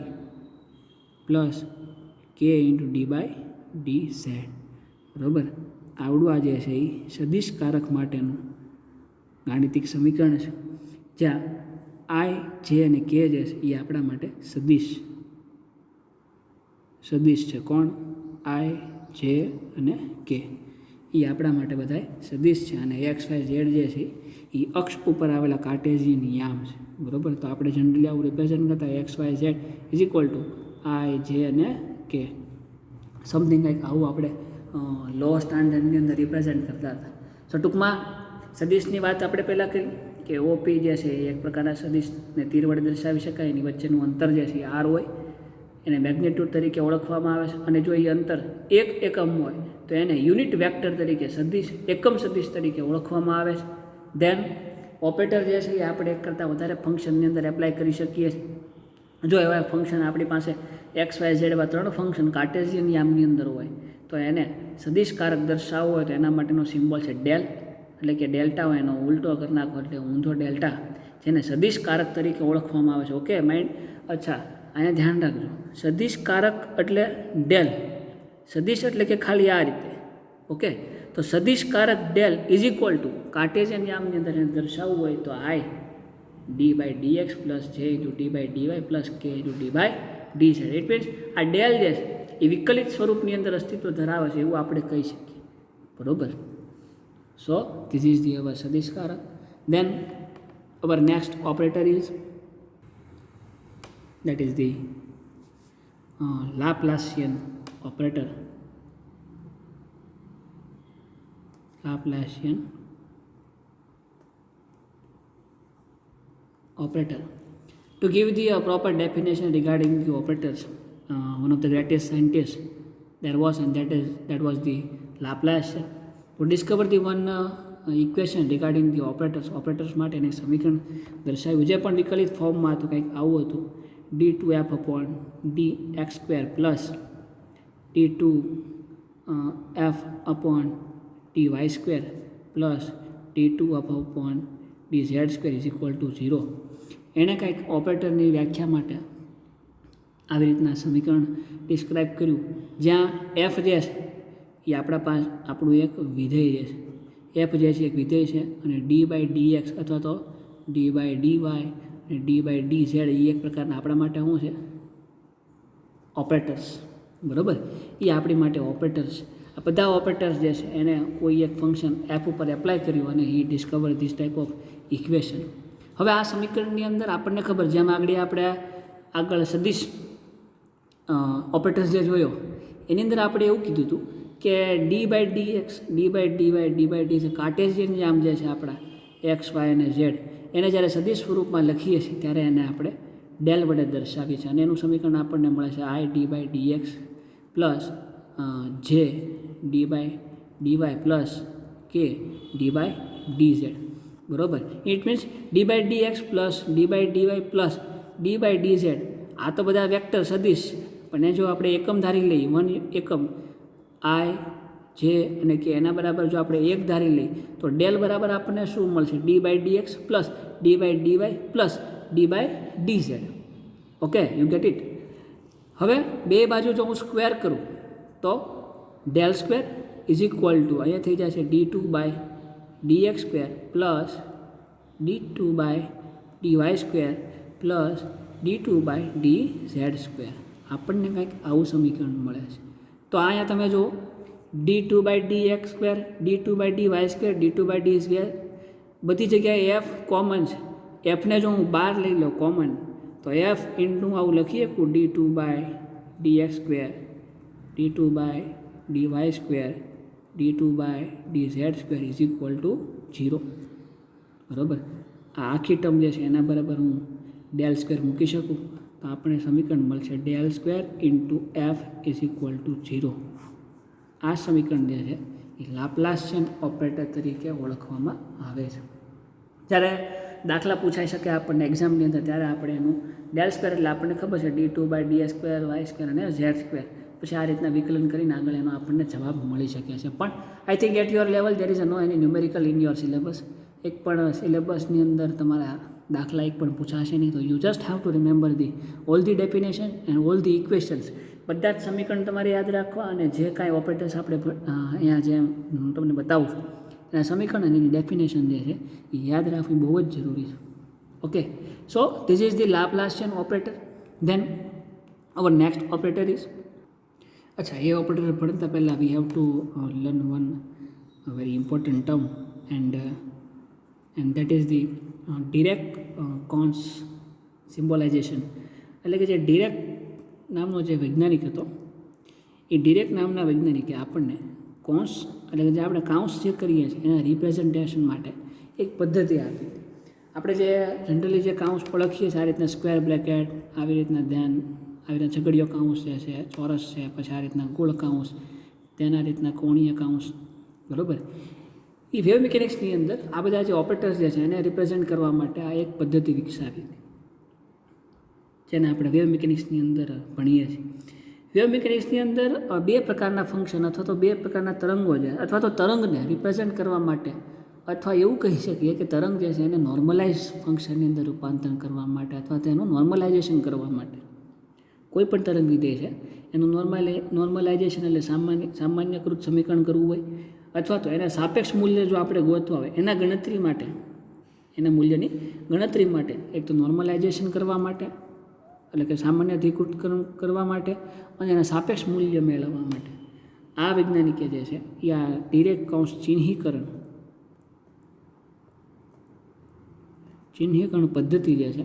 plus K into d/dz, બરાબર. આવડું આ જે છે એ સદિશ કારક માટેનું ગાણિતિક સમીકરણ છે, જ્યાં આઈ, જે અને કે જે છે એ આપણા માટે સદિશ છે. કોણ? આઈ, જે અને કે એ આપણા માટે બધા સદિશ છે. અને એક્સ, વાય, ઝેડ જે છે એ અક્ષ ઉપર આવેલા કાર્ટેશિયન યામ છે, બરાબર. તો આપણે જનરલી આવું રિપ્રેઝેન્ટ કરતા X, Y, Z is equal to I, J અને કે, સમથિંગ કંઈક આવું આપણે લો સ્ટાન્ડર્ડની અંદર રિપ્રેઝેન્ટ કરતા હતા. સો ટૂંકમાં સદિશની વાત આપણે પહેલાં કરી કે ઓપી જે છે એ એક પ્રકારના સદિશને તીર વડે દર્શાવી શકાય. એની વચ્ચેનું અંતર જે છે એ આર હોય, એને મેગ્નિટ્યુડ તરીકે ઓળખવામાં આવે છે. અને જો એ અંતર એક એકમ હોય તો એને યુનિટ વેક્ટર તરીકે સદિશ, એકમ સદિશ તરીકે ઓળખવામાં આવે છે. દેન ઓપરેટર જે છે એ આપણે એક કરતાં વધારે ફંક્શનની અંદર એપ્લાય કરી શકીએ છીએ. જો એવા ફંક્શન આપણી પાસે એક્સ, વાય, ઝેડ એવા ત્રણ ફંક્શન કાર્ટેશિયન યામની અંદર હોય તો એને સદિશ કારક દર્શાવવો હોય તો એના માટેનો સિમ્બોલ છે ડેલ, એટલે કે ડેલ્ટા હોય એનો ઉલટો કરી નાખો એટલે ઊંધો ડેલ્ટા, જેને સદિશ કારક તરીકે ઓળખવામાં આવે છે. Okay mind? અચ્છા, અહીંયા ધ્યાન રાખજો, સદિશ કારક એટલે ડેલ, સદિશ એટલે કે ખાલી આ રીતે, ઓકે. તો સદિશ કારક del is equal to Cartesian યામની અંદર એને દર્શાવવું હોય તો I d/dx plus J into d/dy plus K into d/dz. It means આ ડેલ જે છે એ વિકલિત સ્વરૂપની અંદર અસ્તિત્વ ધરાવે છે એવું આપણે કહી શકીએ, બરાબર. So this is the our સદિશ કારક. Then our next operator is that is the Laplacian operator. Laplacian operator. To give the proper definition regarding the operators, one of the greatest scientists there was, and that was the Laplace, to discover the one equation regarding the operators માટે એને સમીકરણ દર્શાવ્યું, જે પણ વિકલિત ફોર્મમાં હતું, કંઈક આવું હતું, d2f upon dx² plus d2f upon dy² plus d2f upon dz² is equal two 0. એણે કંઈક ઓપરેટરની વ્યાખ્યા માટે આવી રીતના સમીકરણ ડિસ્ક્રાઇબ કર્યું, જ્યાં એફ જે છે એ આપણા પાસે આપણું એક વિધેય છે. એફ જે છે એક વિધેય છે અને d/dx અથવા તો d/dy અને d/dz એ એક પ્રકારના આપણા માટે શું છે? ઓપરેટર્સ, બરાબર. એ આપણી માટે ઓપરેટર્સ. આ બધા ઓપરેટર્સ જે છે એને કોઈ એક ફંક્શન એફ ઉપર એપ્લાય કર્યું અને he discover this type of equation. હવે આ સમીકરણની અંદર આપણને ખબર, જેમ આગળ સદિશ ઓપરેટર્સ જે જોયો એની અંદર આપણે એવું કીધું હતું કે d/dx, d/dy, d/dz કાર્ટેશિયન યામ જે છે આપણા એક્સ, વાય અને ઝેડ, એને જ્યારે સદિશ સ્વરૂપમાં લખીએ છીએ ત્યારે એને આપણે ડેલ વડે દર્શાવીએ છીએ. અને એનું સમીકરણ આપણને મળે છે આઈ d/dx પ્લસ જે d/dy પ્લસ કે d/dz, બરાબર. It means d/dx plus d/dy plus d/dz આ તો બધા વેક્ટર સદિશ છે, પણ એ જો આપણે એકમ ધારી લઈએ 1 એકમ આઈ જે અને કે એના બરાબર જો આપણે 1 ધારી લઈએ તો ડેલ બરાબર આપણને શું મળશે d/dx plus d/dy plus d/dz. Okay, you get it. હવે બે બાજુ જો હું સ્ક્વેર કરું તો del square is equal two અહીંયા થઈ જશે d2/dx square plus d2/dy square plus d2/dz square. આપણને કંઈક આવું સમીકરણ મળે છે. તો અહીંયા તમે જુઓ d2/dx square d2/dy square d2/dz બધી જગ્યાએ એફ કોમન છે. એફને જો હું બહાર લઈ લઉં કોમન તો એફ ઇન્ટુ આવું લખીએ કે d2/dx square d2/dy square d2/dz square is equal two 0. બરાબર. આ આખી ટર્મ જે છે એના બરાબર હું ડેલ સ્ક્વેર મૂકી શકું તો આપણે સમીકરણ મળશે del square into F is equal two 0. આ સમીકરણ જે છે એ લાપ્લાસિયન ઓપરેટર તરીકે ઓળખવામાં આવે છે. જ્યારે દાખલા પૂછાઈ શકે આપણને એક્ઝામની અંદર ત્યારે આપણે એનું ડેલ સ્ક્વેર એટલે આપણને ખબર છે d2/ds સ્ક્વેર y સ્ક્વેર અને z સ્ક્વેર પછી આ રીતના વિકલન કરીને આગળ એનો આપણને જવાબ મળી શકે છે. પણ I think at your level there is no any numerical in your syllabus. એક પણ સિલેબસની અંદર તમારા દાખલા એક પણ પૂછાશે નહીં. તો you just have to remember all the definition and all the equations. બધા જ સમીકરણ તમારે યાદ રાખવા અને જે કાંઈ ઓપરેટર્સ આપણે અહીંયા જે હું તમને બતાવું છું એના સમીકરણ અને એની ડેફિનેશન જે છે એ યાદ રાખવી બહુ જ જરૂરી છે. Okay, so this is the Laplacian operator. Then our next operator is અચ્છા એ ઓપરેટર ભણતા પહેલાં we have to learn one very important term and that is the Dirac કોન્સ સિમ્બોલાઇઝેશન. એટલે કે જે ડિરેક નામનો જે વૈજ્ઞાનિક હતો એ ડિરેક નામના વૈજ્ઞાનિકે આપણને કોન્સ એટલે કે જે આપણે કાઉન્સ જે કરીએ છીએ એના રિપ્રેઝન્ટેશન માટે એક પદ્ધતિ આપી. આપણે જે જનરલી જે કાઉન્સ ઓળખીએ છીએ આ રીતના સ્ક્વેર બ્રેકેટ આવી રીતના ધ્યાન આવી રીતના છગડીયો કાઉન્સ જે છે ચોરસ છે પછી આ રીતના ગોળ કાઉન્સ તેના રીતના કોણીય કાઉન્સ. બરાબર. એ વેવ મિકેનિક્સની અંદર આ બધા જે ઓપરેટર્સ જે છે એને રિપ્રેઝેન્ટ કરવા માટે આ એક પદ્ધતિ વિકસાવી જેને આપણે વેવ મિકેનિક્સની અંદર ભણીએ છીએ. વેવ મિકેનિક્સની અંદર બે પ્રકારના ફંક્શન અથવા તો બે પ્રકારના તરંગો છે અથવા તો તરંગને રિપ્રેઝેન્ટ કરવા માટે અથવા એવું કહી શકીએ કે તરંગ જે છે એને નોર્મલાઇઝ ફંક્શનની અંદર રૂપાંતરણ કરવા માટે અથવા તેનું નોર્મલાઇઝેશન કરવા માટે કોઈ પણ તરંગ વિધેય છે એનું નોર્મલાઇઝેશન એટલે સામાન્યકૃત સમીકરણ કરવું હોય અથવા તો એના સાપેક્ષ મૂલ્ય જો આપણે ગોતવા હોય એના ગણતરી માટે એના મૂલ્યની ગણતરી માટે એક તો નોર્મલાઇઝેશન કરવા માટે એટલે કે સામાન્યધીકૃત કરવા માટે અને એના સાપેક્ષ મૂલ્ય મેળવવા માટે આ વૈજ્ઞાનિકે જે છે એ આ ડિરેક કૌંસ ચિહ્નીકરણ પદ્ધતિ જે છે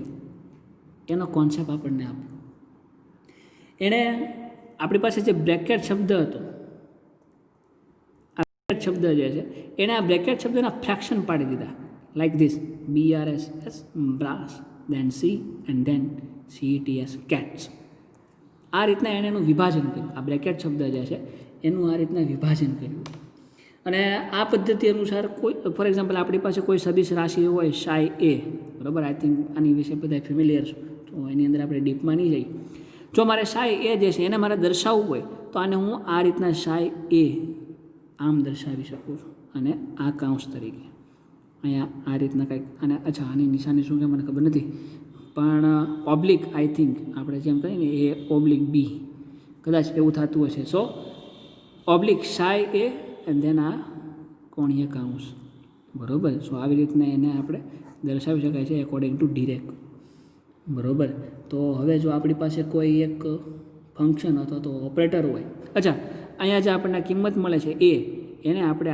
એનો કોન્સેપ્ટ આપણને આપ્યો. એણે આપણી પાસે જે બ્રેકેટ શબ્દ હતો આ બ્રેકેટ શબ્દ જે છે એણે આ બ્રેકેટ શબ્દના ફ્રેક્શન પાડી દીધા like this BRAS brass then C and then CETS કેટ્સ. આ રીતના એણે એનું વિભાજન કર્યું. આ બ્રેકેટ શબ્દ જે છે એનું આ રીતના વિભાજન કર્યું અને આ પદ્ધતિ અનુસાર કોઈ ફોર એક્ઝામ્પલ આપણી પાસે કોઈ સદિશ રાશિ હોય સાઈ એ બરાબર. આઈ થિંક આની વિશે બધા ફેમિલિયર છો તો એની અંદર આપણે ડીપમાં નહીં જઈએ. જો મારે સાઈ એ જે છે એને મારે દર્શાવવું હોય તો આને હું આ રીતના સાઈ એ આમ દર્શાવી શકું છું અને આ કાઉન્સ તરીકે અહીંયા આ રીતના કંઈક અને અચ્છા આની નિશાની શું કે મને ખબર નથી પણ ઓબ્લિક આઈ થિંક આપણે જેમ કહીએ ને એ ઓબ્લિક બી કદાચ એવું થતું હશે. So oblique psi A and then આ કોણીય કાઉન્સ બરાબર. સો આવી રીતના એને આપણે દર્શાવી શકાય છે એકોર્ડિંગ ટુ ડિરેક બરાબર. તો હવે જો આપણી પાસે કોઈ એક ફંક્શન અથવા તો ઓપરેટર હોય અચ્છા અહીંયા જે આપણને કિંમત મળે છે એને આપણે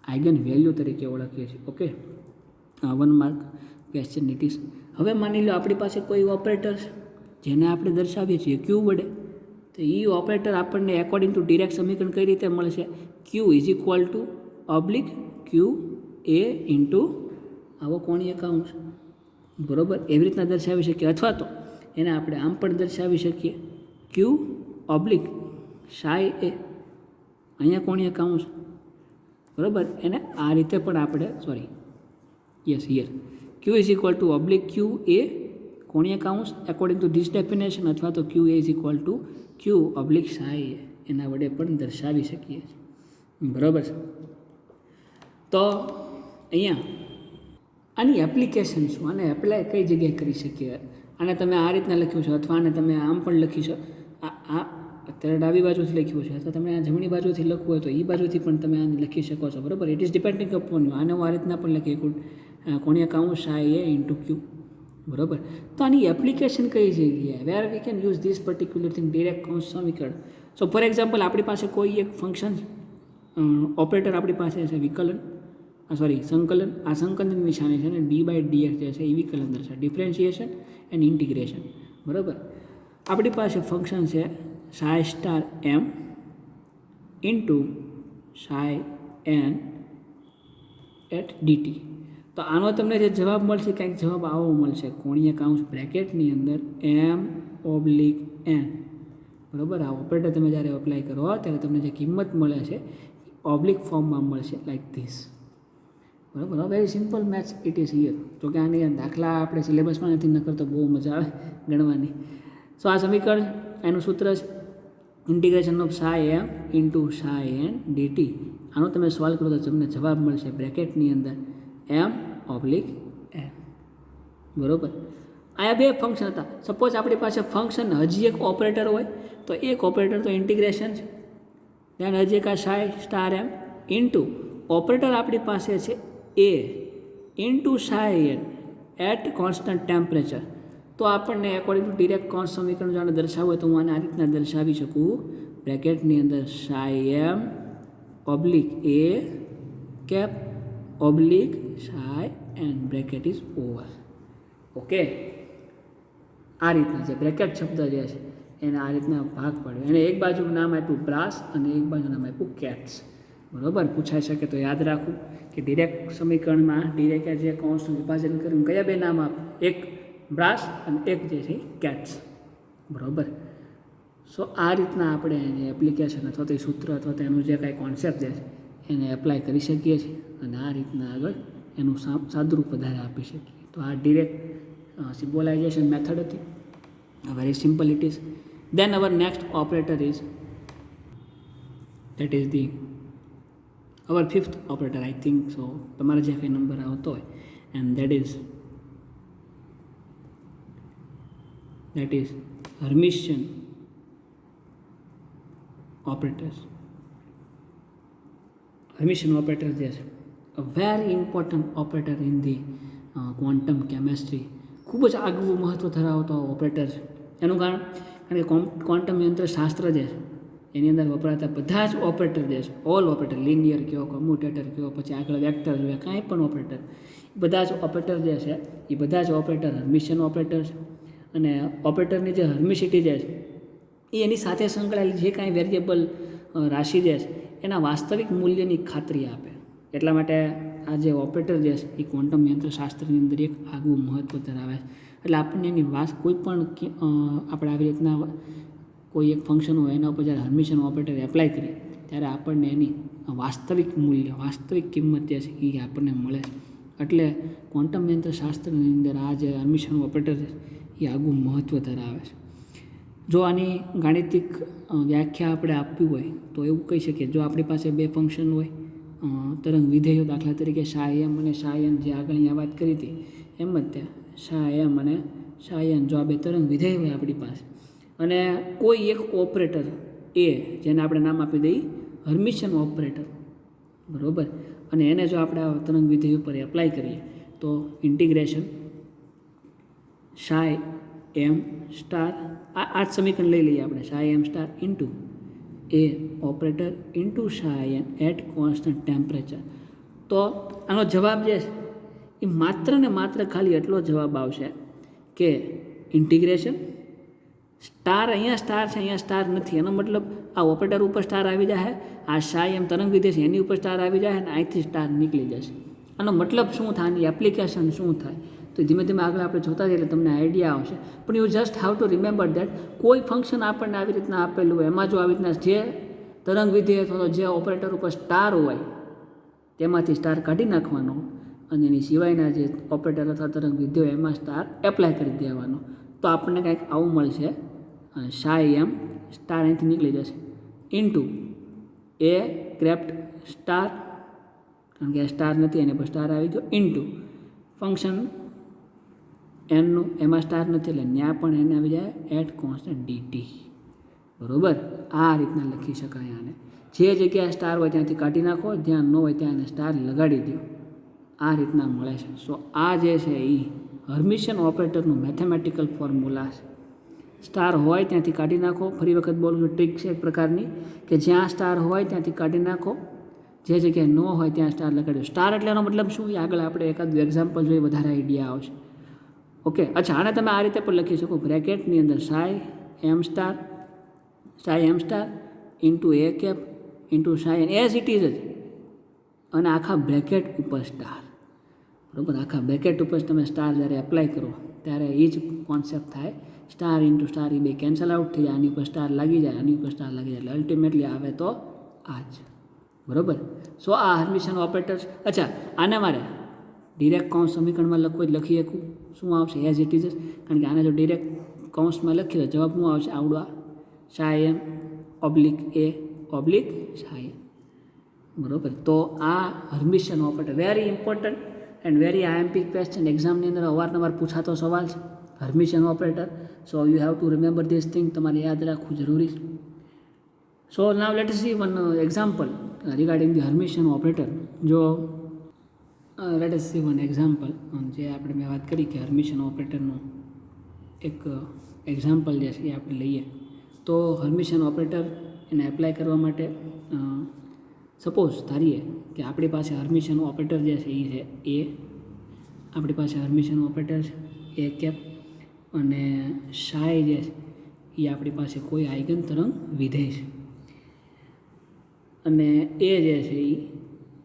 આઈગન વેલ્યુ તરીકે ઓળખીએ છીએ. Okay, 1 mark question it is. હવે માની લો આપણી પાસે કોઈ ઓપરેટર જેને આપણે દર્શાવીએ છીએ ક્યુ વડે તો એ ઓપરેટર આપણને એકોર્ડિંગ ટુ ડિરેક સમીકરણ કઈ રીતે મળશે q is equal to oblique q A into આવો કોણીય કાઉન્સ બરાબર. એવી રીતના દર્શાવી શકીએ અથવા તો એને આપણે આમ પણ દર્શાવી શકીએ ક્યુ ઓબ્લિક સાઈ એ અહીંયા કોણીય કાઉન્સ બરાબર. એને આ રીતે પણ આપણે yes here q is equal to oblique q A કોણીય કાઉન્સ એકોર્ડિંગ ટુ ધીસ ડેફિનેશન અથવા તો q A is equal to q oblique psi A એના વડે પણ દર્શાવી શકીએ છીએ. બરાબર છે. તો અહીંયા આની એપ્લિકેશન શું, આને એપ્લાય કઈ જગ્યાએ કરી શકીએ? આને તમે આ રીતના લખ્યું છે અથવા આને તમે આમ પણ લખી શકો. આ અત્યારે ડાબી બાજુથી લખ્યું છે અથવા તમે આ જમણી બાજુથી લખવું હોય તો એ બાજુથી પણ તમે આને લખી શકો છો. બરાબર. It is depending upon you. આને હું આ રીતના પણ લખી કોણીય કાઉન્સ સાઈ એ ઇન્ટુ ક્યુ. બરાબર. તો આની એપ્લિકેશન કઈ જગ્યાએ? Where we can use this particular thing Dirac કાઉન્સ સમીકરણ. સો ફોર એક્ઝામ્પલ આપણી પાસે કોઈ એક ફંક્શન ઓપરેટર આપણી પાસે છે વિકલન, સંકલન. આ સંકલનની નિશાની છે અને dy/dx જે છે એ વિકલન દર્શાવે, ડિફરન્શિએશન એન્ડ ઇન્ટિગ્રેશન. બરાબર. આપણી પાસે ફંક્શન છે psi star M into psi N at dt. તો આનો તમને જે જવાબ મળશે કંઈક જવાબ આવો મળશે, કોણીય કાઉન્સ બ્રેકેટની અંદર એમ ઓબ્લિક એન. બરાબર. આ ઓપરેટર તમે જ્યારે અપ્લાય કરો ત્યારે તમને જે કિંમત મળે છે ઓબ્લિક ફોર્મમાં મળશે લાઈક ધીસ. બરાબર. Very simple maths it is here. જો કે આની દાખલા આપણે સિલેબસમાં નથી, ન કરતો બહુ મજા આવે ગણવાની. સો આ સમીકરણ એનું સૂત્ર છે integration of psi m into psi n dt. આનો તમે સોલ્વ કરો તો તમને જવાબ મળશે બ્રેકેટની અંદર એમ ઓબ્લિક એન. બરાબર. આ બે ફંક્શન હતા. સપોઝ આપણી પાસે ફંક્શન હજી એક ઓપરેટર હોય તો એક ઓપરેટર તો ઇન્ટિગ્રેશન છે, દેન હજી એક આ સાઈ સ્ટાર એમ ઇન્ટુ ઓપરેટર આપણી પાસે છે A into psi N at constant temperature. તો આપણને એકોર્ડિંગ ટુ ડિરેક્ટ કાઉન્સ સમીકરણ જો આને દર્શાવવું હોય તો હું આને આ રીતના દર્શાવી શકું બ્રેકેટની અંદર psi M oblique A cap oblique psi N bracket is over. Okay. આ રીતના જે બ્રેકેટ શબ્દ જે છે એને આ રીતના ભાગ પાડ્યો. એને એક બાજુનું નામ આપ્યું બ્રાસ અને એક બાજુ નામ આપ્યું કેટ્સ. બરાબર. પૂછાઈ શકે તો યાદ રાખવું કે ડિરેક્ટ સમીકરણમાં ડિરેક્ટ જે કૌંસનું વિભાજન કર્યું કયા બે નામ આપ, એક બ્રાસ અને એક જે છે કેટ્સ. બરાબર. સો આ રીતના આપણે એની એપ્લિકેશન અથવા તો એ સૂત્ર અથવા તો એનું જે કાંઈ કોન્સેપ્ટ જે છે એને એપ્લાય કરી શકીએ છીએ અને આ રીતના આગળ એનું સાદુરૂપ વધારે આપી શકીએ. તો આ ડિરેક્ટ સિમ્બોલાઇઝેશન મેથડ હતી. Very simple it is. Then our next operator is that is the our fifth operator, I think so. તમારે જે કંઈ નંબર આવતો હોય and that is Hermitian operators. Hermitian operator જે છે a very important operator in the quantum chemistry. ખૂબ જ આગવું મહત્ત્વ ધરાવતો ઓપરેટર છે. એનું કારણ કે ક્વોન્ટમ યંત્રશાસ્ત્ર જે છે એની અંદર વપરાતા બધા જ ઓપરેટર જે છે, ઓલ ઓપરેટર, લિનિયર કહો, કમ્યુટેટર કહો, પછી આગળ વેક્ટર જોઈએ, કાંઈ પણ ઓપરેટર, બધા જ ઓપરેટર જે છે એ બધા જ ઓપરેટર હર્મિશિયન ઓપરેટર છે. અને ઓપરેટરની જે હર્મિસિટી જે છે એ એની સાથે સંકળાયેલી જે કાંઈ વેરિયેબલ રાશિ જે છે એના વાસ્તવિક મૂલ્યની ખાતરી આપે. એટલા માટે આ જે ઓપરેટર જે છે એ ક્વોન્ટમ યંત્રશાસ્ત્રની અંદર એક આગવું મહત્ત્વ ધરાવે છે. એટલે આપણને એની કોઈ પણ આપણે આવી રીતના કોઈ એક ફંક્શન હોય એના ઉપર જ્યારે હર્મિશિયન ઓપરેટર એપ્લાય કરીએ ત્યારે આપણને એની વાસ્તવિક મૂલ્ય, વાસ્તવિક કિંમત જે છે એ આપણને મળે. એટલે ક્વોન્ટમ યંત્રશાસ્ત્રની અંદર આ જે હર્મિશિયન ઓપરેટર છે એ આગવું મહત્ત્વ ધરાવે છે. જો આની ગાણિતિક વ્યાખ્યા આપણે આપવી હોય તો એવું કહી શકીએ, જો આપણી પાસે બે ફંક્શન હોય, તરંગ વિધેયો, દાખલા તરીકે સાઈ એમ અને સાઈ એન, જે આગળ અહીંયા વાત કરી હતી એમ જ ત્યાં સાઈ એમ અને સાઈ એન, જો આ બે તરંગ વિધેય હોય આપણી પાસે અને કોઈ એક ઓપરેટર એ, જેને આપણે નામ આપી દઈએ હર્મિશિયન ઓપરેટર, બરાબર, અને એને જો આપણે આ તરંગ વિધેય ઉપર એપ્લાય કરીએ તો ઇન્ટિગ્રેશન સાઈ એમ સ્ટાર, આ જ સમીકરણ લઈ લઈએ આપણે, psi M star into A operator into psi N at constant temperature. તો આનો જવાબ જે છે એ માત્ર ને માત્ર ખાલી એટલો જવાબ આવશે કે ઇન્ટિગ્રેશન સ્ટાર, અહીંયા સ્ટાર છે, અહીંયા સ્ટાર નથી, એનો મતલબ આ ઓપરેટર ઉપર સ્ટાર આવી જાય, આ સાઈ એમ તરંગ વિધેય છે એની ઉપર સ્ટાર આવી જાય અને અહીંથી સ્ટાર નીકળી જશે. આનો મતલબ શું થાય, આની એપ્લિકેશન શું થાય, તો ધીમે ધીમે આગળ આપણે જોતા જઈએ એટલે તમને આઈડિયા આવશે. પણ you just how two remember that કોઈ ફંક્શન આપણને આવી રીતના આપેલું હોય, એમાં જો આવી રીતના જે તરંગ વિધેય અથવા તો જે ઓપરેટર ઉપર સ્ટાર હોય તેમાંથી સ્ટાર કાઢી નાખવાનો, અને એની સિવાયના જે ઓપરેટર અથવા તરંગ વિધેયો એમાં સ્ટાર એપ્લાય કરી દેવાનો. તો આપણને કંઈક આવું મળશે, સાઈ એમ સ્ટાર અહીંથી નીકળી જશે ઇન્ટુ એ ક્રેપ્ટ સ્ટાર, કારણ કે સ્ટાર નથી એને પર સ્ટાર આવી ગયો, ઇન્ટુ ફંક્શન એનનું, એમાં સ્ટાર નથી એટલે ત્યાં પણ એને આવી જાય એટ કોન્સ્ટન્ટ ડીટી. બરાબર, આ રીતના લખી શકાય આને. જે જગ્યાએ સ્ટાર હોય ત્યાંથી કાઢી નાખો, જ્યાં ન હોય ત્યાં એને સ્ટાર લગાડી દો, આ રીતના મળે છે. સો આ જે છે એ હર્મિશિયન ઓપરેટરનું મેથેમેટિકલ ફોર્મ્યુલા છે. સ્ટાર હોય ત્યાંથી કાઢી નાખો, ફરી વખત બોલું છું, ટ્રીક છે એક પ્રકારની કે જ્યાં સ્ટાર હોય ત્યાંથી કાઢી નાખો, જે જગ્યાએ ન હોય ત્યાં સ્ટાર લગાડ્યો. સ્ટાર એટલે એનો મતલબ શું એ આગળ આપણે એકાદું એક્ઝામ્પલ જોઈએ, વધારે આઈડિયા આવશે. ઓકે, અચ્છા, આને તમે આ રીતે પણ લખી શકો, બ્રેકેટની અંદર psi M star into A cap into psi as it is જ, અને આખા બ્રેકેટ ઉપર સ્ટાર. બરાબર, આખા બ્રેકેટ ઉપર તમે સ્ટાર જ્યારે એપ્લાય કરો ત્યારે એ જ કોન્સેપ્ટ થાય, સ્ટાર ઇન્ટુ સ્ટાર, એ બે કેન્સલ આઉટ થઈ જાય, આની ઉપર સ્ટાર લાગી જાય, આની ઉપર સ્ટાર લાગી જાય, એટલે અલ્ટિમેટલી આવે તો આ જ. બરાબર, સો આ હર્મિશિયન ઓપરેટર. અચ્છા, આને મારે ડિરેક્ટ કૌંસ સમીકરણમાં લખવું જ લખી શકું, શું આવશે એઝ ઇટ ઇઝ જ, કારણ કે આને જો ડિરેક્ટ કૌંસમાં લખીએ તો જવાબ શું આવશે, આવડવા psi M oblique A oblique psi M. બરાબર, તો આ Hermitian operator very important and very IMP question, એક્ઝામની અંદર અવારનવાર પૂછાતો સવાલ છે Hermitian operator. So you have to remember this thing, તમારે યાદ રાખવું જરૂરી છે. So now let us see one example regarding the Hermitian operator. જો let us see one example, જે આપણે મેં વાત કરી કે હર્મિશિયન ઓપરેટરનું એક એક્ઝામ્પલ જે છે એ આપણે લઈએ. તો હર્મિશિયન ઓપરેટર એને એપ્લાય કરવા માટે સપોઝ ધારીએ કે આપણી પાસે હર્મિશિયન ઓપરેટર જે છે એ છે એ, આપણી પાસે હર્મિશિયન ઓપરેટર છે એ કેપ, અને સાઈ જે છે એ આપણી પાસે કોઈ આઇગન તરંગ વિધેય છે, અને એ જે છે એ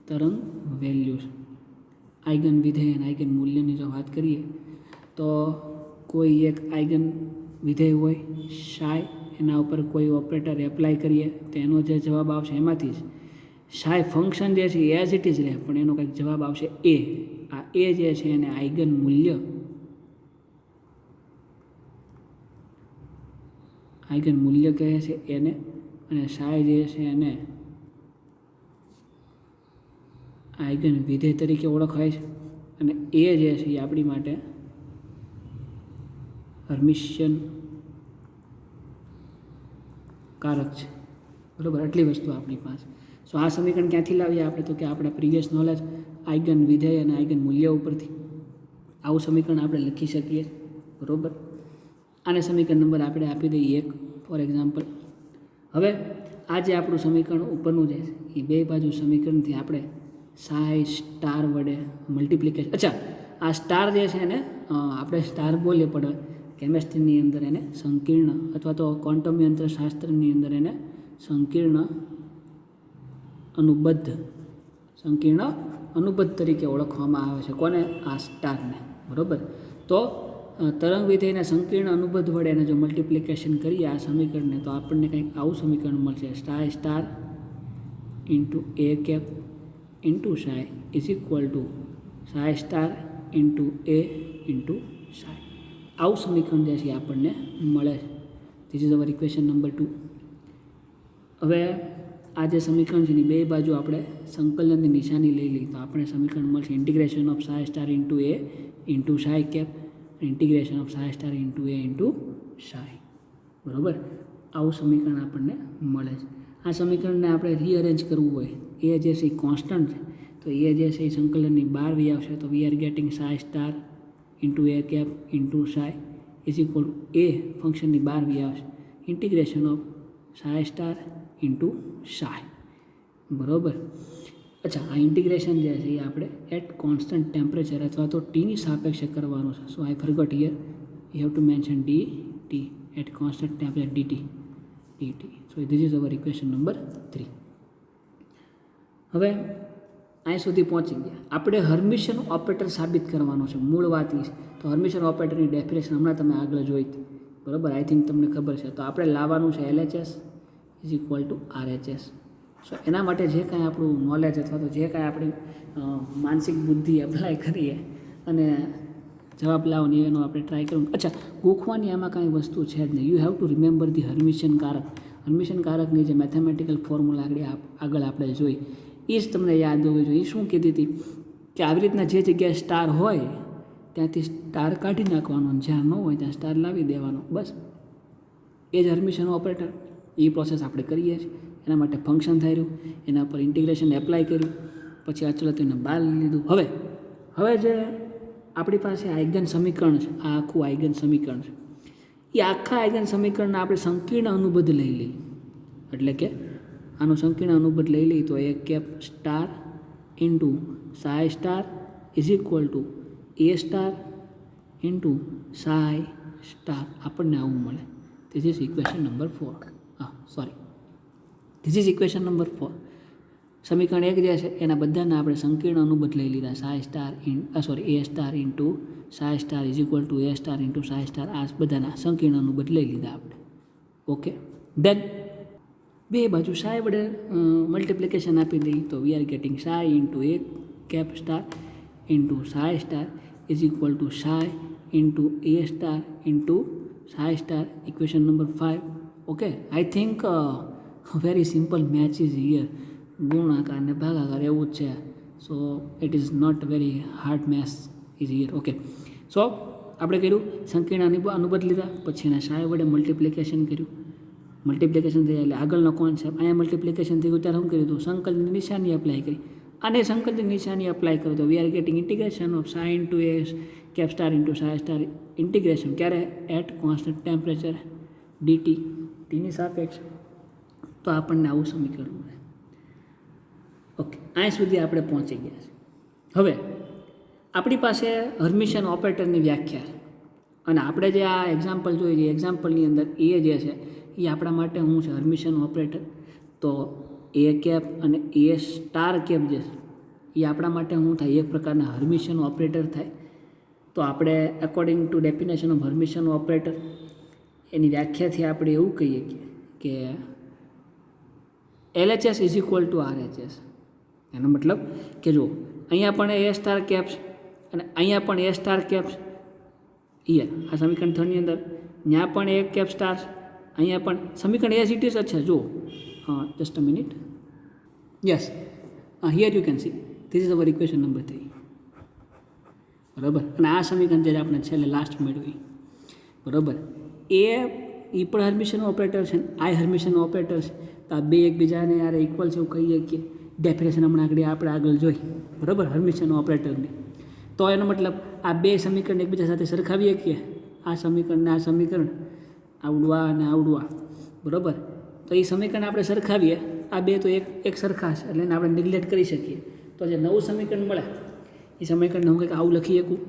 તરંગ વેલ્યુ છે. આઇગન વિધેય અને આઇગન મૂલ્યની જો વાત કરીએ તો કોઈ એક આઇગન વિધેય હોય સાઈ, એના ઉપર કોઈ ઓપરેટર એપ્લાય કરીએ તો એનો જે જવાબ આવશે એમાંથી જ સાઈ ફંક્શન જે છે એઝ ઇટ ઇઝ રહે, પણ એનો કંઈક જવાબ આવશે એ. આ એ જે છે એને આઇગન મૂલ્ય કહે છે એને, અને સાઈ જે છે એને આઇગન વિધેય તરીકે ઓળખાય છે, અને એ જે છે એ આપણી માટે હર્મિશિયન કારક છે. બરાબર, આટલી વસ્તુ આપણી પાસે. સો આ સમીકરણ ક્યાંથી લાવીએ આપણે, તો કે આપણા પ્રીવિયસ નોલેજ આઇગન વિધેય અને આઇગન મૂલ્ય ઉપરથી આવું સમીકરણ આપણે લખી શકીએ. બરાબર, આને સમીકરણ નંબર આપણે આપી દઈએ 1 ફોર એક્ઝામ્પલ. હવે આ જે આપણું સમીકરણ ઉપરનું જે છે એ બે બાજુ સમીકરણથી આપણે સાઈ સ્ટાર વડે મલ્ટિપ્લિકેશન. અચ્છા, આ સ્ટાર જે છે એને આપણે સ્ટાર બોલીએ, પણ કેમેસ્ટ્રીની અંદર એને સંકીર્ણ અથવા તો ક્વોન્ટમ યંત્રશાસ્ત્રની અંદર એને સંકીર્ણ અનુબદ્ધ તરીકે ઓળખવામાં આવે છે. કોને? આ સ્ટારને. બરાબર, તો તરંગ વિધેયના સંકીર્ણ અનુબદ્ધ વડે એને જો મલ્ટિપ્લિકેશન કરીએ આ સમીકરણને, તો આપણને કંઈક આવું સમીકરણ મળશે, psi star into A cap into psi is equal to psi star into A into psi. આવું સમીકરણ જે છે આપણને મળે છે. This is our equation number 2. હવે આ જે સમીકરણ છે એની બે બાજુ આપણે સંકલનની નિશાની લઈ લઈએ તો આપણે સમીકરણ મળશે integration of psi star into A into psi cap, integration of psi star into A into psi. બરાબર, આવું સમીકરણ આપણને મળે છે. આ સમીકરણને આપણે રીઅરેન્જ કરવું હોય, એ જે છે એ કોન્સ્ટન્ટ છે, તો એ જે છે એ સંકલનની બહાર વી આવશે, તો we are getting psi star into A cap into psi is equal to A ફંક્શનની બહાર વી આવશે integration of psi star into psi. બરાબર, અચ્છા, આ ઇન્ટિગ્રેશન જે છે એ આપણે એટ કોન્સ્ટન્ટ ટેમ્પરેચર અથવા તો ટીની સાપેક્ષે કરવાનું છે. So I forgot here, you have to mention T at constant temperature dt. So this is our equation number 3. હવે અહીં સુધી પહોંચી ગયા. આપણે હર્મિશિયન ઓપરેટર સાબિત કરવાનો છે, મૂળ વાત એ છે. તો હર્મિશિયન ઓપરેટરની ડેફિનેશન હમણાં તમે આગળ જોઈ હતી. બરાબર, આઈ થિંક તમને ખબર છે. તો આપણે લાવવાનું છે LHS is equal to RHS. સો એના માટે જે કાંઈ આપણું નોલેજ અથવા તો જે કાંઈ આપણી માનસિક બુદ્ધિ એપ્લાય કરીએ અને જવાબ લાવવાની એનો આપણે ટ્રાય કરવું. અચ્છા, ગોખવાની આમાં કાંઈ વસ્તુ છે જ નહીં. You have to remember the Hermitian કારક. હર્મિશિયન કારકની જે મેથેમેટિકલ ફોર્મ્યુલા આગળ આપણે જોઈ એ જ તમને યાદ હોવી જોઈએ. એ શું કીધી હતી કે આવી રીતના જે જગ્યાએ સ્ટાર હોય ત્યાંથી સ્ટાર કાઢી નાખવાનો, જ્યાં ન હોય ત્યાં સ્ટાર લાવી દેવાનો, બસ એ જ હર્મિશિયન ઓપરેટર. એ પ્રોસેસ આપણે કરીએ છીએ. એના માટે ફંક્શન થઈ રહ્યું, એના પર ઇન્ટિગ્રેશન એપ્લાય કર્યું, પછી અચળાતીને બહાર લીધું. હવે જે આપણી પાસે આઈગન સમીકરણ છે, આ આખું આઈગન સમીકરણ છે, એ આખા આઈગન સમીકરણના આપણે સંકીર્ણ અનુબદ્ધ લઈ લઈએ. એટલે કે આનું સંકીર્ણ અનુબદ્ધ લઈ લઈએ તો A cap star into psi star is equal to A star into psi star. આપણને આવું મળે. This is equation number 4. This is equation number 4. સમીકરણ 1 જે છે એના બધાના આપણે સંકીર્ણ અનુબદ્ધ લઈ લીધા. Psi star A star into psi star is equal to A star into psi star. આ બધાના સંકીર્ણ અનુબદ્ધ લઈ લીધા આપણે. ઓકે, દેન બે બાજુ સાઈ વડે મલ્ટિપ્લિકેશન આપી દઈએ તો we are getting psi into A cap star into psi star is equal to psi into A star into psi star. Equation number 5. Okay, I think very simple match is here. ગુણાકાર ને ભાગાકાર એવું જ છે. So it is not very hard maths is here. Okay, so આપણે કર્યું સંકીર્ણ અનુબદ્ધ લીધા, પછી એના સાઈ વડે મલ્ટિપ્લિકેશન કર્યું. મલ્ટિપ્લિકેશન થયા એટલે આગળનો કોન્સેપ્ટ. અહીંયા મલ્ટિપ્લિકેશન થઈ ગયું ત્યારે શું કર્યું હતું? સંકલનની નિશાની એપ્લાય કરી. અને સંકલનની નિશાની એપ્લાય કરો તો we are getting integration of psi into A cap star into psi star integration. ક્યારે? એટ કોન્સ્ટન્ટ ટેમ્પરેચર ડીટી, ટીની સાપેક્ષ. તો આપણને આવું સમીકરણ મળે. ઓકે, અહીં સુધી આપણે પહોંચી ગયા છે. હવે આપણી પાસે હર્મિશિયન ઓપરેટરની વ્યાખ્યા છે અને આપણે જે આ એક્ઝામ્પલ જોઈએ છીએ, એક્ઝામ્પલની અંદર એ જે છે એ આપણા માટે શું છે? Hermitian operator. તો એ કેપ અને એ સ્ટાર કેપ જે છે એ આપણા માટે શું થાય? એક પ્રકારના હર્મિશિયન ઓપરેટર થાય. તો આપણે according to definition of Hermitian operator એની વ્યાખ્યાથી આપણે એવું કહીએ કે LHS is equal to RHS. એનો મતલબ કે જો અહીંયા પણ એ સ્ટાર કેપ્સ અને અહીંયા પણ એ સ્ટાર કેપ્સ. હિયર આ સમીકરણ 3 ની અંદર ત્યાં પણ એ કેપ સ્ટાર્સ, અહીંયા પણ સમીકરણ એઝ ઇટ ઇઝ જ છે. જો just a minute. Yes, here you can see this is our equation number 3. બરાબર. અને આ સમીકરણ જે આપણે છેલ્લે લાસ્ટ મેળવી, બરાબર, એ પણ હર્મિશિયન ઓપરેટર છે, આ હર્મિશિયન ઓપરેટર છે. તો આ બે એકબીજાને યાર ઇક્વલ છે એવું કહીએ કે ડેફિનેશન હમણાં આપણે આગળ જોઈ, બરાબર, હર્મિશિયન ઓપરેટરની. તો એનો મતલબ આ બે સમીકરણ એકબીજા સાથે સરખાવીએ કે આ સમીકરણ ને આ સમીકરણ, આવડવા અને આવડવા, બરાબર. તો એ સમીકરણ આપણે સરખાવીએ, આ બે તો એક સરખા છે એટલે એને આપણે નિગ્લેક્ટ કરી શકીએ. તો જે નવું સમીકરણ મળે એ સમીકરણને હું કંઈક આવું લખી શકું.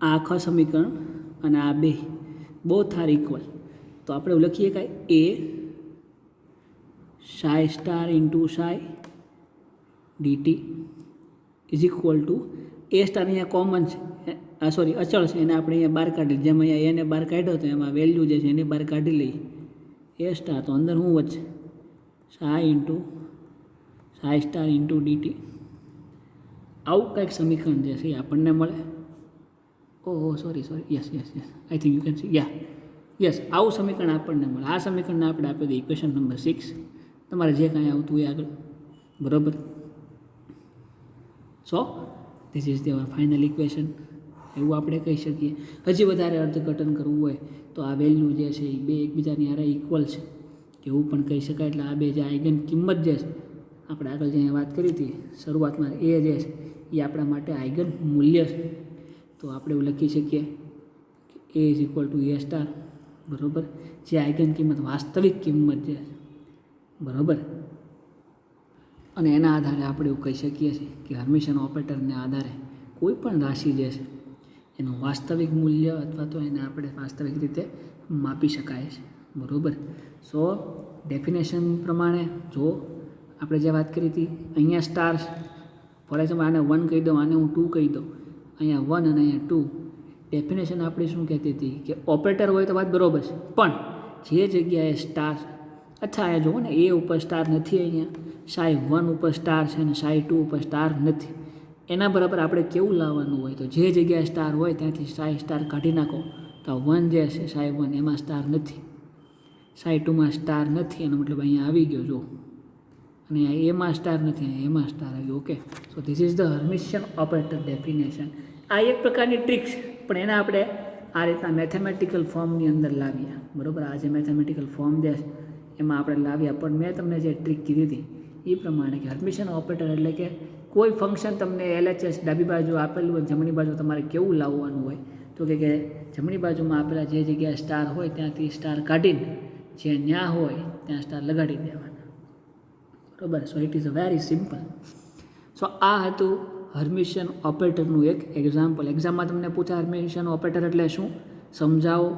આ આખા સમીકરણ અને આ બે બોથ આર ઇક્વલ. તો આપણે એવું લખીએ કે A psi star into psi dt is equal to A star. અહીંયા કોમન છે, સોરી અચળ છે, એને આપણે અહીંયા બહાર કાઢી લઈએ. જેમ અહીંયા એને બહાર કાઢ્યો તો એમાં વેલ્યુ જે છે એને બહાર કાઢી લઈએ. એ સ્ટાર તો અંદર શું વચ્ચે psi into psi star into dt. આવું કંઈક સમીકરણ જે છે એ આપણને મળે. ઓહો sorry yes I think you can see. Yes, આવું સમીકરણ આપણને મળે. આ સમીકરણને આપણે આપી દઈએ ઇક્વેશન નંબર 6. તમારે જે કાંઈ આવતું હોય આગળ, બરાબર. So this is the final equation એવું આપણે કહી શકીએ. હજી વધારે અર્થઘટન કરવું હોય તો આ વેલ્યુ જે છે એ બે એકબીજાની હારે ઇક્વલ છે એવું પણ કહી શકાય. એટલે આ બે જે આઈગન કિંમત જે છે આપણે આગળ જે વાત કરી હતી શરૂઆતમાં, એ જે છે એ આપણા માટે આઈગન મૂલ્ય છે. તો આપણે એવું લખી શકીએ કે A is equal to A star, બરાબર, જે આઈગન કિંમત વાસ્તવિક કિંમત જે છે, બરાબર. અને એના આધારે આપણે એવું કહી શકીએ છીએ કે હર્મિશિયન ઓપરેટરને આધારે કોઈ પણ રાશિ જે છે એનું વાસ્તવિક મૂલ્ય અથવા તો એને આપણે વાસ્તવિક રીતે માપી શકાય છે, બરાબર. સો ડેફિનેશન પ્રમાણે જો આપણે જે વાત કરી હતી, અહીંયા સ્ટાર્સ, ફોર એક્ઝામ્પલ આને 1 કહી દઉં, આને હું 2 કહી દઉં, અહીંયા 1 અને અહીંયા 2. ડેફિનેશન આપણી શું કહેતી હતી કે ઓપરેટર હોય તો વાત બરાબર છે, પણ જે જગ્યાએ સ્ટાર અચ્છા અહીંયા જુઓ ને એ ઉપર સ્ટાર નથી, અહીંયા સાઈ 1 ઉપર સ્ટાર છે અને સાઈ 2 ઉપર સ્ટાર નથી. એના બરાબર આપણે કેવું લાવવાનું હોય તો જે જગ્યાએ સ્ટાર હોય ત્યાંથી સાઈ સ્ટાર કાઢી નાખો તો 1 જે છે સાઈ 1 એમાં સ્ટાર નથી, સાઈ 2માં સ્ટાર નથી, એનો મતલબ અહીંયા આવી ગયો જો, અને એમાં સ્ટાર નથી, અહીંયા એમાં સ્ટાર આવ્યો. Okay, so this is the Hermitian operator definition. આ એક પ્રકારની ટ્રીક છે, પણ એને આપણે આ રીતના મેથેમેટિકલ ફોર્મની અંદર લાવ્યા. બરાબર, આ જે મેથેમેટિકલ ફોર્મ જે એમાં આપણે લાવ્યા. પણ મેં તમને જે ટ્રીક કીધી હતી એ પ્રમાણે કે હર્મિશિયન ઓપરેટર એટલે કે કોઈ ફંક્શન તમને LHS ડાબી બાજુ આપેલું હોય, જમણી બાજુ તમારે કેવું લાવવાનું હોય તો કે જમણી બાજુમાં આપેલા જે જગ્યાએ સ્ટાર હોય ત્યાંથી સ્ટાર કાઢીને જે ન્યા હોય ત્યાં સ્ટાર લગાડી દેવાના. બરાબર, so it is a very simple. So આ હતું હર્મિશિયન ઓપરેટરનું એક એક્ઝામ્પલ. એક્ઝામમાં તમને પૂછે હર્મિશિયન ઓપરેટર એટલે શું, સમજાવો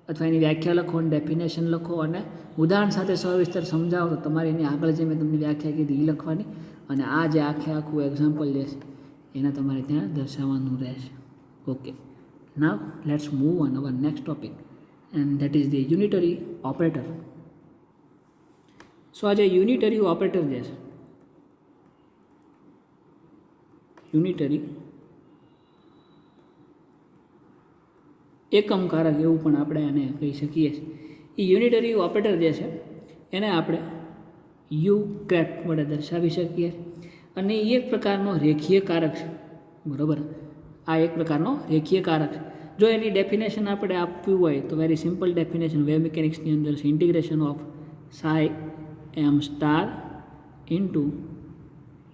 અથવા એની વ્યાખ્યા લખો અને ડેફિનેશન લખો અને ઉદાહરણ સાથે સવિસ્તર સમજાવો. તો તમારે એની આગળ જે મેં તમને વ્યાખ્યા કીધી એ લખવાની અને આ જે આખું એક્ઝામ્પલ જે છે એને તમારે ત્યાં દર્શાવવાનું રહેશે. Okay, now let's move on our next topic and that is the unitary operator. So આ જે યુનિટરી ઓપરેટર જે છે, યુનિટરી એકમકારક એવું પણ આપણે એને કહી શકીએ છીએ. એ યુનિટરી ઓપરેટર જે છે એને આપણે યુ ક્રેપ વડે દર્શાવી શકીએ અને એ એક પ્રકારનો રેખીય કારક છે. બરાબર, આ એક પ્રકારનો રેખીય કારક છે. જો એની ડેફિનેશન આપણે આપ્યું હોય તો વેરી સિમ્પલ ડેફિનેશન વેવ મિકેનિક્સની અંદર છે integration of psi M star into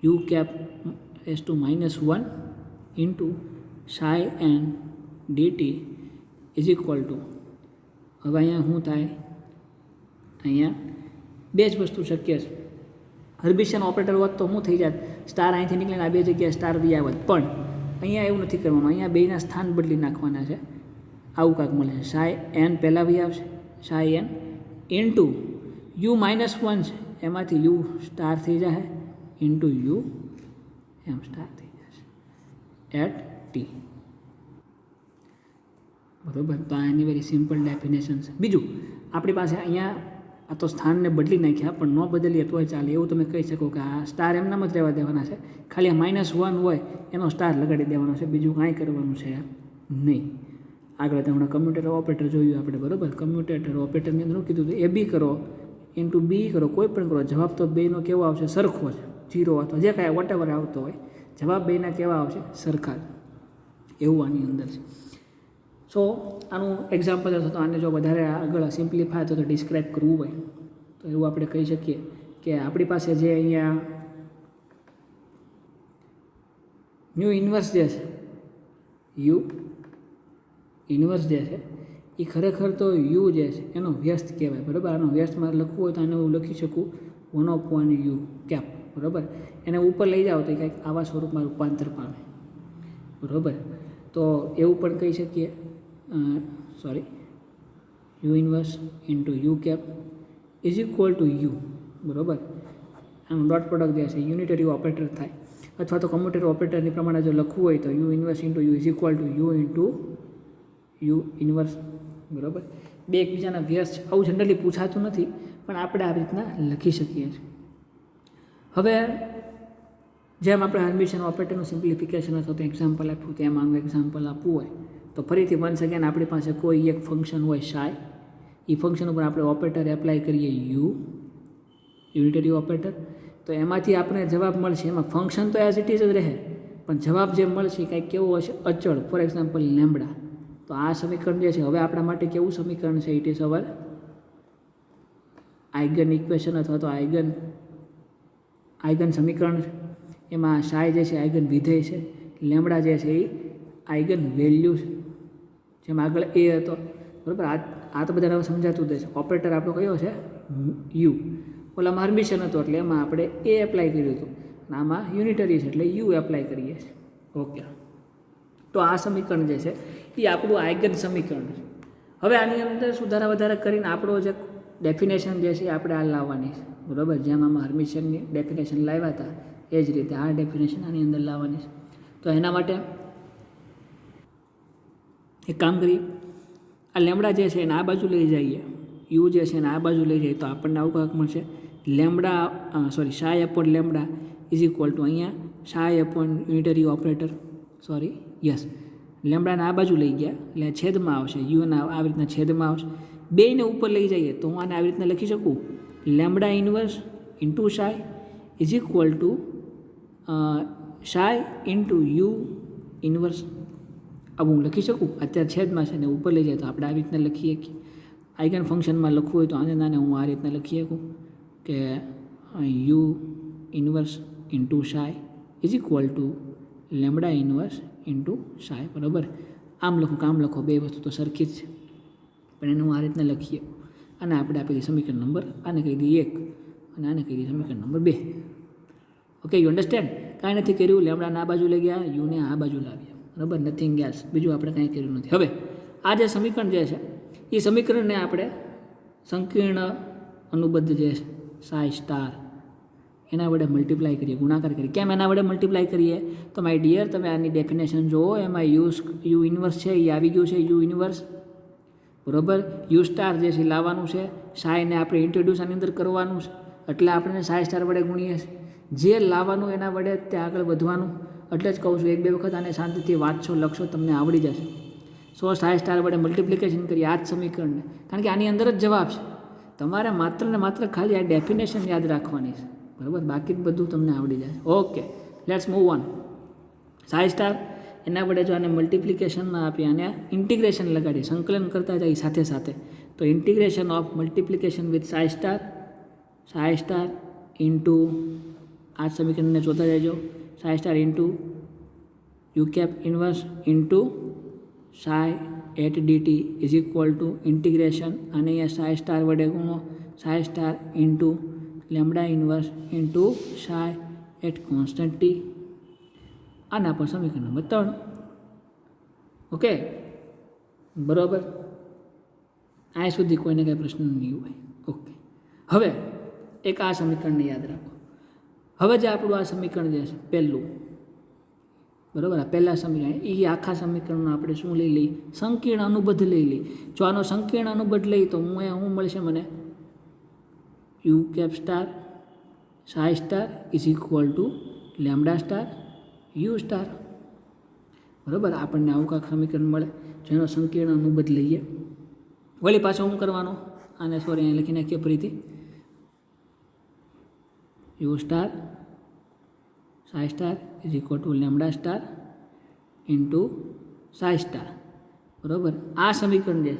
U cap S to -1 into psi n dt is equal to, હવે અહીંયા શું થાય, અહીંયા બે જ વસ્તુ શક્ય છે. હર્મિશિયન ઓપરેટર હોત તો શું થઈ જાય, સ્ટાર અહીંથી નીકળીને આ બે જગ્યાએ સ્ટાર બી આવત, પણ અહીંયા એવું નથી કરવાનું. અહીંયા બેના સ્થાન બદલી નાખવાના છે. આવું કાંક મળે છે. સાઈ એન પહેલાં બી આવશે, સાઈ એન ઇન્ટુ યુ -1 છે એમાંથી યુ સ્ટાર થઈ જશે ઇન્ટુ યુ એમ સ્ટાર થઈ જશે એટ ટી. બરાબર, તો આ એની વેરી સિમ્પલ ડેફિનેશન છે. બીજું આપણી પાસે અહીંયા આ તો સ્થાનને બદલી નાખ્યા, પણ ન બદલીએ તોય ચાલે એવું તમે કહી શકો કે આ સ્ટાર એમનામ જ રહેવા દેવાના છે, ખાલી આ -1 હોય એનો સ્ટાર લગાડી દેવાનો છે, બીજું કાંઈ કરવાનું છે નહીં. આગળ હમણાં કમ્યુટેટર ઓપરેટર જોયું આપણે. બરાબર, કમ્યુટેટર ઓપરેટરની અંદર શું કીધું હતું, એ બી કરો ઇન્ટુ બી કરો, કોઈ પણ કરો, જવાબ તો બેનો કેવો આવશે, સરખો જ, 0 અથવા જે કાંઈ વોટેવર આવતો હોય જવાબ બેના કેવા આવશે, સરખા જ. એવું આની અંદર છે. સો આનું એક્ઝામ્પલ હશે તો આને જો વધારે આગળ સિમ્પ્લિફાય તો ડિસ્ક્રાઇબ કરવું હોય તો એવું આપણે કહી શકીએ કે આપણી પાસે જે અહીંયા મ્યુ ઇન્વર્સ જે છે, યુ ઇન્વર્સ જે છે એ ખરેખર તો યુ જે છે એનો વ્યસ્ત કહેવાય. બરાબર, આનો વ્યસ્તમાં લખવું હોય તો આને હું લખી શકું 1/u કેપ. બરાબર, એને ઉપર લઈ જાઓ તો કંઈક આવા સ્વરૂપમાં રૂપાંતર પામે. બરાબર, તો એવું પણ કહી શકીએ, U inverse into U cap is equal to U. બરાબર, આનું ડોટ પ્રોડક્ટ જે છે યુનિટરી ઓપરેટર થાય, અથવા તો કમ્યુટેટર ઓપરેટરની પ્રમાણે જો લખવું હોય તો you inverse into you is equal to you into you inverse. બરાબર, બે એકબીજાના વ્યસ્ત છે. આવું જનરલી પૂછાતું નથી, પણ આપણે આવી રીતના લખી શકીએ છીએ. હવે જેમ આપણે હર્મિશિયન ઓપરેટરનું સિમ્પ્લિફિકેશન અથવા તો એક્ઝામ્પલ આપ્યું તેમ આનું એક્ઝામ્પલ આપવું હોય તો ફરીથી વન્સ અગેન આપણી પાસે કોઈ એક ફંક્શન હોય સાઈ, એ ફંક્શન ઉપર આપણે ઓપરેટર એપ્લાય કરીએ યુ, યુનિટરી ઓપરેટર, તો એમાંથી આપણે જવાબ મળશે. એમાં ફંક્શન તો એઝ ઇટ ઇઝ જ રહે, પણ જવાબ જે મળશે કંઈક કેવું હશે, અચળ, ફોર એક્ઝામ્પલ લેમ્બડા. તો આ સમીકરણ જે છે હવે આપણા માટે કેવું સમીકરણ છે, it is our eigen equation અથવા તો આઇગન સમીકરણ. એમાં સાઈ જે છે આઇગન વિધેય છે, લેમ્બડા જે છે એ આઇગન વેલ્યુ છે, જેમ આગળ એ હતો. બરાબર, આ તો બધાને સમજાતું જ છે. ઓપરેટર આપણો કયો છે, યુ. ઓલામાં હર્મિશિયન હતો એટલે એમાં આપણે એ એપ્લાય કર્યું હતું, અને આમાં યુનિટરી છે એટલે યુ એપ્લાય કરીએ છીએ. ઓકે, તો આ સમીકરણ જે છે એ આપણું આઇગન સમીકરણ છે. હવે આની અંદર સુધારા વધારા કરીને આપણો જે ડેફિનેશન જે છે આપણે આ લાવવાની છે. બરાબર, જેમ આમાં હર્મિશિયનની ડેફિનેશન લાવ્યા હતા એ જ રીતે આ ડેફિનેશન આની અંદર લાવવાની છે. તો એના માટે એક કામ કરીએ, આ લેમ્બડા જે છે એને આ બાજુ લઈ જઈએ યુ જે છે એને આ બાજુ લઈ જાય તો આપણને આવું કાંક મળશે lambda psi upon lambda is equal two અહીંયા સાય અપોન યુનિટરી ઓપરેટર યસ લેમડાને આ બાજુ લઈ ગયા એટલે છેદમાં આવશે યુના આવી રીતના છેદમાં આવશે બેને ઉપર લઈ જઈએ તો હું આને આવી રીતના લખી શકું lambda inverse into psi is equal to psi into you inverse આવું હું લખી શકું અત્યારે છેદમાં છે ને ઉપર લઈ જાય તો આપણે આવી રીતના લખીએ કે આઈગન ફંક્શનમાં લખવું હોય તો આને નાને હું આ રીતના લખી શકું કે U inverse into psi is equal to lambda inverse into psi બરાબર આમ લખો કામ લખો બે વસ્તુ તો સરખી જ છે પણ એને હું આ રીતના લખીએ અને આપણે આપી દઈએ સમીકરણ નંબર આને કહી દઈએ 1 અને આને કહી દઈએ સમીકરણ નંબર 2 ઓકે યુ અન્ડરસ્ટેન્ડ કાંઈ નથી કર્યું લેમડાને આ બાજુ લઈ ગયા યુને આ બાજુ લાવ્યા બરાબર નથિંગ એલ્સ બીજું આપણે કાંઈ કર્યું નથી હવે આ જે સમીકરણ જે છે એ સમીકરણને આપણે સંકીર્ણ અનુબદ્ધ જે છે સાય સ્ટાર એના વડે મલ્ટીપ્લાય કરીએ ગુણાકાર કરીએ કેમ એના વડે મલ્ટીપ્લાય કરીએ તો માય ડિયર તમે આની ડેફિનેશન જુઓ એમાં યુ ઇન્વર્સ છે એ આવી ગયું છે યુ ઇન્વર્સ બરાબર યુ સ્ટાર જે છે લાવવાનું છે સાયને આપણે ઇન્ટ્રોડ્યુસ આની અંદર કરવાનું છે એટલે આપણે સાય સ્ટાર વડે ગુણીએ છીએ જે લાવવાનું એના વડે ત્યાં આગળ વધવાનું એટલે જ કહું છું 1-2 વખત આને શાંતિથી વાંચશો લખશો તમને આવડી જશે સાય સ્ટાર વડે મલ્ટિપ્લિકેશન કરીએ આ જ સમીકરણને કારણ કે આની અંદર જ જવાબ છે તમારે માત્ર ને માત્ર ખાલી આ ડેફિનેશન યાદ રાખવાની છે બરાબર બાકી બધું તમને આવડી જાય okay let's move on psi star એના વડે જો આને મલ્ટિપ્લિકેશનમાં આપી અને ઇન્ટિગ્રેશન લગાડી સંકલન કરતા જાય સાથે સાથે તો integration of multiplication with psi star into આ સમીકરણને જોતા જજો psi star into U cap inverse into psi at dt is equal to integration અને અહીંયા સાય સ્ટાર વડે ગુણો psi star into lambda inverse into psi at constant T આના પર સમીકરણ નંબર 3 ઓકે બરાબર આ સુધી કોઈને કંઈ પ્રશ્ન નહીં હોય ઓકે હવે એક આ સમીકરણને યાદ રાખો હવે જે આપણું આ સમીકરણ જે છે પહેલું બરાબર આ પહેલાં સમીકરણ એ આખા સમીકરણનો આપણે શું લઈ લઈએ સંકીર્ણ અનુબદ્ધ લઈ લઈએ જો આનો સંકીર્ણ અનુબદ્ધ લઈએ તો હું મળશે મને U cap star psi star is equal to lambda star U star બરાબર આપણને આવું કાંક સમીકરણ મળે જેનો સંકીર્ણ અનુબદ્ધ લઈએ વળી પાછો શું કરવાનો આને સોરી અહીં લખી નાખીએ ફરીથી you star psi star is equal to lambda star into psi star બરાબર આ સમીકરણ જે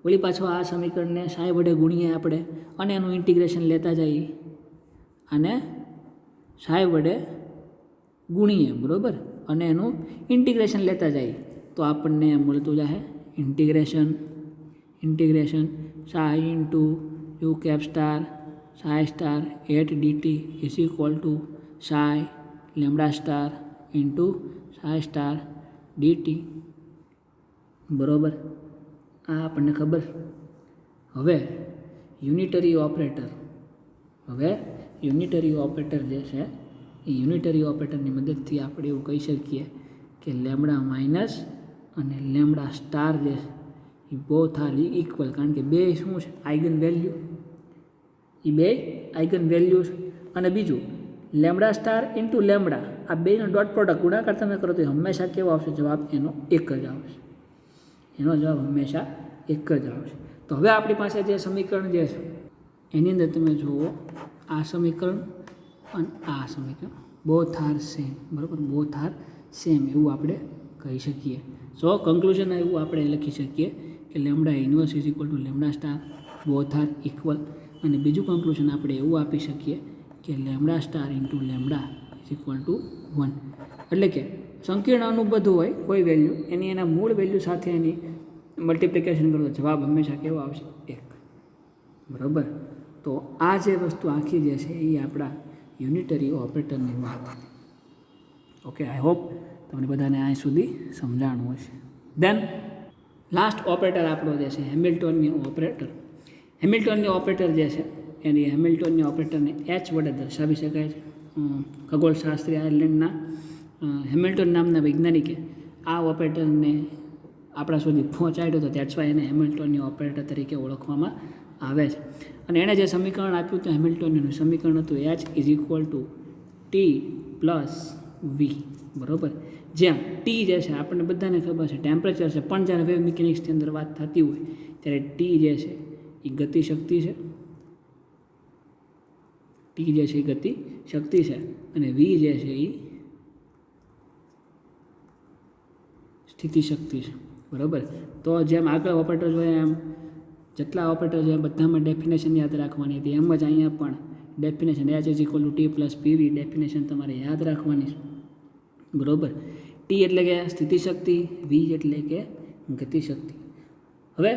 વળી પાછો આ સમીકરણને સાય વડે ગુણીએ આપણે અને એનું ઇન્ટિગ્રેશન લેતા જઈએ અને સાય વડે ગુણીએ બરાબર અને એનું ઇન્ટિગ્રેશન લેતા જઈએ તો આપણને મળતું જાય integration psi into U cap star psi star at dt is equal to psi lambda star into psi star dt બરાબર આ આપણને ખબર હવે યુનિટરી ઓપરેટર જે છે એ યુનિટરી ઓપરેટરની મદદથી આપણે એવું કહી શકીએ કે લેમડા માઇનસ અને લેમડા સ્ટાર જે એ બોથ આર ઇક્વલ કારણ કે બે શું છે આઇગન વેલ્યુ એ બે આઇગન વેલ્યુ છે અને બીજું લેમડા સ્ટાર ઇન્ટુ લેમડા આ બેનો ડોટ પ્રોડક્ટ ગુણાકાર તમે કરો તો હંમેશા કેવો આવશે જવાબ એનો એક જ આવશે એનો જવાબ હંમેશા એક જ આવશે તો હવે આપણી પાસે જે સમીકરણ જે છે એની અંદર તમે જુઓ આ સમીકરણ અને આ સમીકરણ બોથ આર સેમ બરાબર બોથ આર સેમ એવું આપણે કહી શકીએ સો કન્ક્લુઝન એવું આપણે લખી શકીએ કે lambda inverse is equal to lambda star both are equal અને બીજું કન્ક્લુઝન આપણે એવું આપી શકીએ કે lambda star into lambda is equal to 1 એટલે કે સંકીર્ણ અનુબદ્ધ હોય કોઈ વેલ્યુ એના મૂળ વેલ્યુ સાથે એની મલ્ટિપ્લિકેશન કરો તો જવાબ હંમેશા કેવો આવશે 1 બરાબર તો આ જે વસ્તુ આખી જે છે એ આપણા યુનિટરી ઓપરેટરની વાત ઓકે આઈ હોપ તમને બધાને અહીં સુધી સમજાણું હશે દેન લાસ્ટ ઓપરેટર આપણો જે છે હેમિલ્ટોનની ઓપરેટર જે છે એની હેમિલ્ટોનની ઓપરેટરને એચ વડે દર્શાવી શકાય છે ખગોળશાસ્ત્રી આયર્લેન્ડના હેમિલ્ટન નામના વૈજ્ઞાનિકે આ ઓપરેટરને આપણા સુધી પહોંચાડ્યો હતો દેટ્સ વાય એને હેમિલ્ટનની ઓપરેટર તરીકે ઓળખવામાં આવે છે. અને એણે જે સમીકરણ આપ્યું હતું હેમિલ્ટોનિયનનું સમીકરણ હતું H is equal to T plus V, બરાબર. જ્યાં ટી જે છે આપણને બધાને ખબર છે ટેમ્પરેચર છે, પણ જ્યારે વેવ મિકેનિક્સની અંદર વાત થતી હોય ત્યારે ટી જે છે એ ગતિશક્તિ છે, ટી જે છે એ ગતિશક્તિ છે, અને વી જે છે એ સ્થિતિશક્તિ છે, બરાબર. તો જેમ આગળ ઓપરેટર જોઈએ એમ જેટલા ઓપરેટર છે બધામાં ડેફિનેશન યાદ રાખવાની હતી, એમ જ અહીંયા પણ definition H is equal to T plus PV definition તમારે યાદ રાખવાની છે, બરાબર. ટી એટલે કે સ્થિતિશક્તિ, વી એટલે કે ગતિશક્તિ. હવે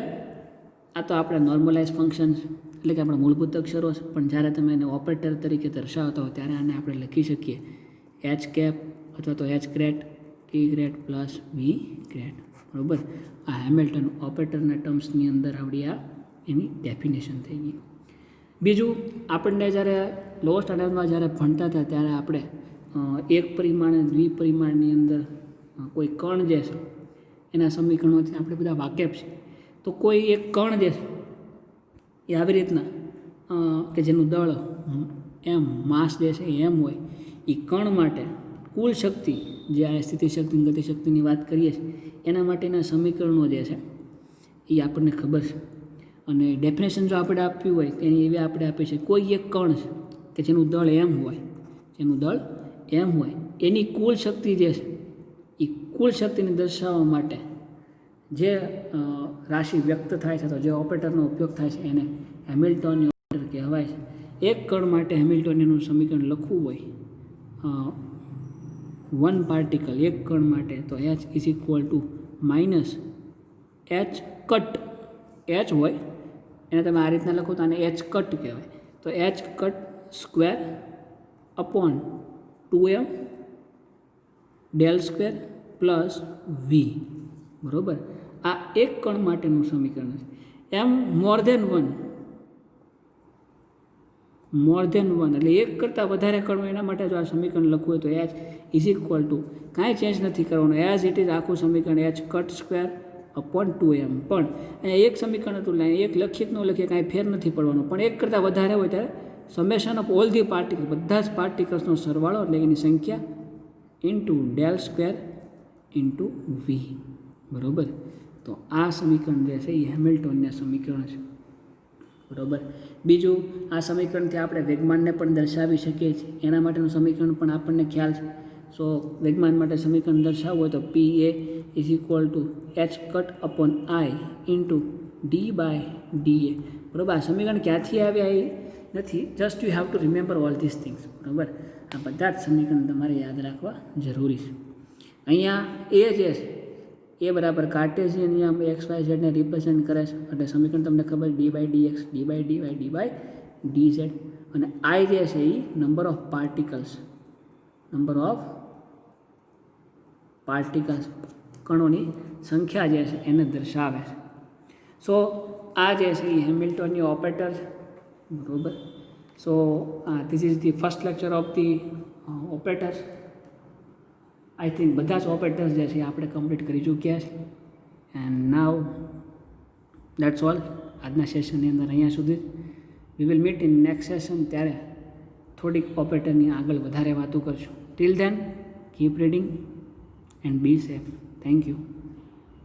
આ તો આપણે નોર્મલાઇઝ ફંક્શન એટલે કે આપણા મૂળભૂત અક્ષરો છે, પણ જ્યારે તમે એને ઓપરેટર તરીકે દર્શાવતા હો ત્યારે આને આપણે લખી શકીએ એચ કેપ અથવા તો H great T great plus V great, બરાબર. આ હેમિલ્ટન ઓપરેટરના ટર્મ્સની અંદર આવડી આ એની ડેફિનેશન થઈ ગઈ. બીજું આપણને જ્યારે લોઅર સ્ટાન્ડર્ડમાં જ્યારે ભણતા હતા ત્યારે આપણે એક પરિમાણ દ્વિપરિમાણની અંદર કોઈ કણ જે છે એના સમીકરણોથી આપણે બધા વાકેફ છે. તો કોઈ એક કણ જે છે એ આવી રીતના કે જેનું દળ એમ માસ જે છે એમ હોય, એ કણ માટે કુલ શક્તિ જે આ સ્થિતિશક્તિ ગતિશક્તિની વાત કરીએ છીએ એના માટેના સમીકરણો જે છે એ આપણને ખબર છે. અને ડેફિનેશન જો આપણે આપ્યું હોય તેની એવી આપણે આપીએ છીએ કોઈ એક કણ છે કે જેનું દળ એમ હોય, એની કુલ શક્તિ જે છે એ કુલ શક્તિને દર્શાવવા માટે જે રાશિ વ્યક્ત થાય છે તો જે ઓપરેટરનો ઉપયોગ થાય છે એને હેમિલ્ટોનિયન ઓપરેટર કહેવાય છે. એક કણ માટે હેમિલ્ટોનિયનનું સમીકરણ લખવું હોય વન પાર્ટિકલ એક કણ માટે તો H is equal two minus H cut, H હોય એને તમે આ રીતના લખો તો આને H કટ કહેવાય. તો H cut square upon 2m del square plus V, બરાબર. આ એક કણ માટેનું સમીકરણ છે. એમ મોર ધેન વન એટલે એક કરતાં વધારે કણો એના માટે જો આ સમીકરણ લખવું હોય તો H ઇઝ ઇક્વલ ટુ કાંઈ ચેન્જ નથી કરવાનું, એઝ ઇટ ઇઝ આખું સમીકરણ H cut square upon 2m. પણ અહીંયા એક સમીકરણ હતું એક લખીએ કે ન લખીએ કાંઈ ફેર નથી પડવાનો, પણ એક કરતાં વધારે હોય ત્યારે summation of all the particle બધા જ પાર્ટિકલ્સનો સરવાળો એટલે એની સંખ્યા into del square into V, બરાબર. તો આ સમીકરણ જે છે એ હેમિલ્ટોનના સમીકરણ છે, બરાબર. બીજું આ સમીકરણથી આપણે વેગમાનને પણ દર્શાવી શકીએ છીએ, એના માટેનું સમીકરણ પણ આપણને ખ્યાલ છે. સો વેગમાન માટે સમીકરણ દર્શાવવું હોય તો P A is equal to H cut upon I into D by D A, બરાબર. આ સમીકરણ ક્યાંથી આવ્યા એ નથી, just you have to remember all this things, બરાબર. આ બધા જ સમીકરણ તમારે યાદ રાખવા જરૂરી છે. અહીંયા એ જે છે એ બરાબર કાર્ટેશિયન નિયમ એક્સ વાય ઝેડને રિપ્રેઝેન્ટ કરે છે એટલે સમીકરણ તમને ખબર d by d x d by d y d by d z. અને આઈ જે છે એ નંબર ઓફ પાર્ટિકલ્સ કણોની સંખ્યા જે છે એને દર્શાવે છે. સો આ જે છે એ હેમિલ્ટોનની ઓપરેટર છે, બરાબર. So this is the first lecture of the operators. I think બધા જ ઓપરેટર્સ જે છે આપણે કમ્પ્લીટ કરી ચૂક્યા છે. એન્ડ નાવ દેટ્સ ઓલ આજના સેશનની અંદર અહીંયા સુધી. We will meet in next session, ત્યારે થોડીક ઓપરેટરની આગળ વધારે વાતો કરશું. Till then keep reading and be safe. Thank you.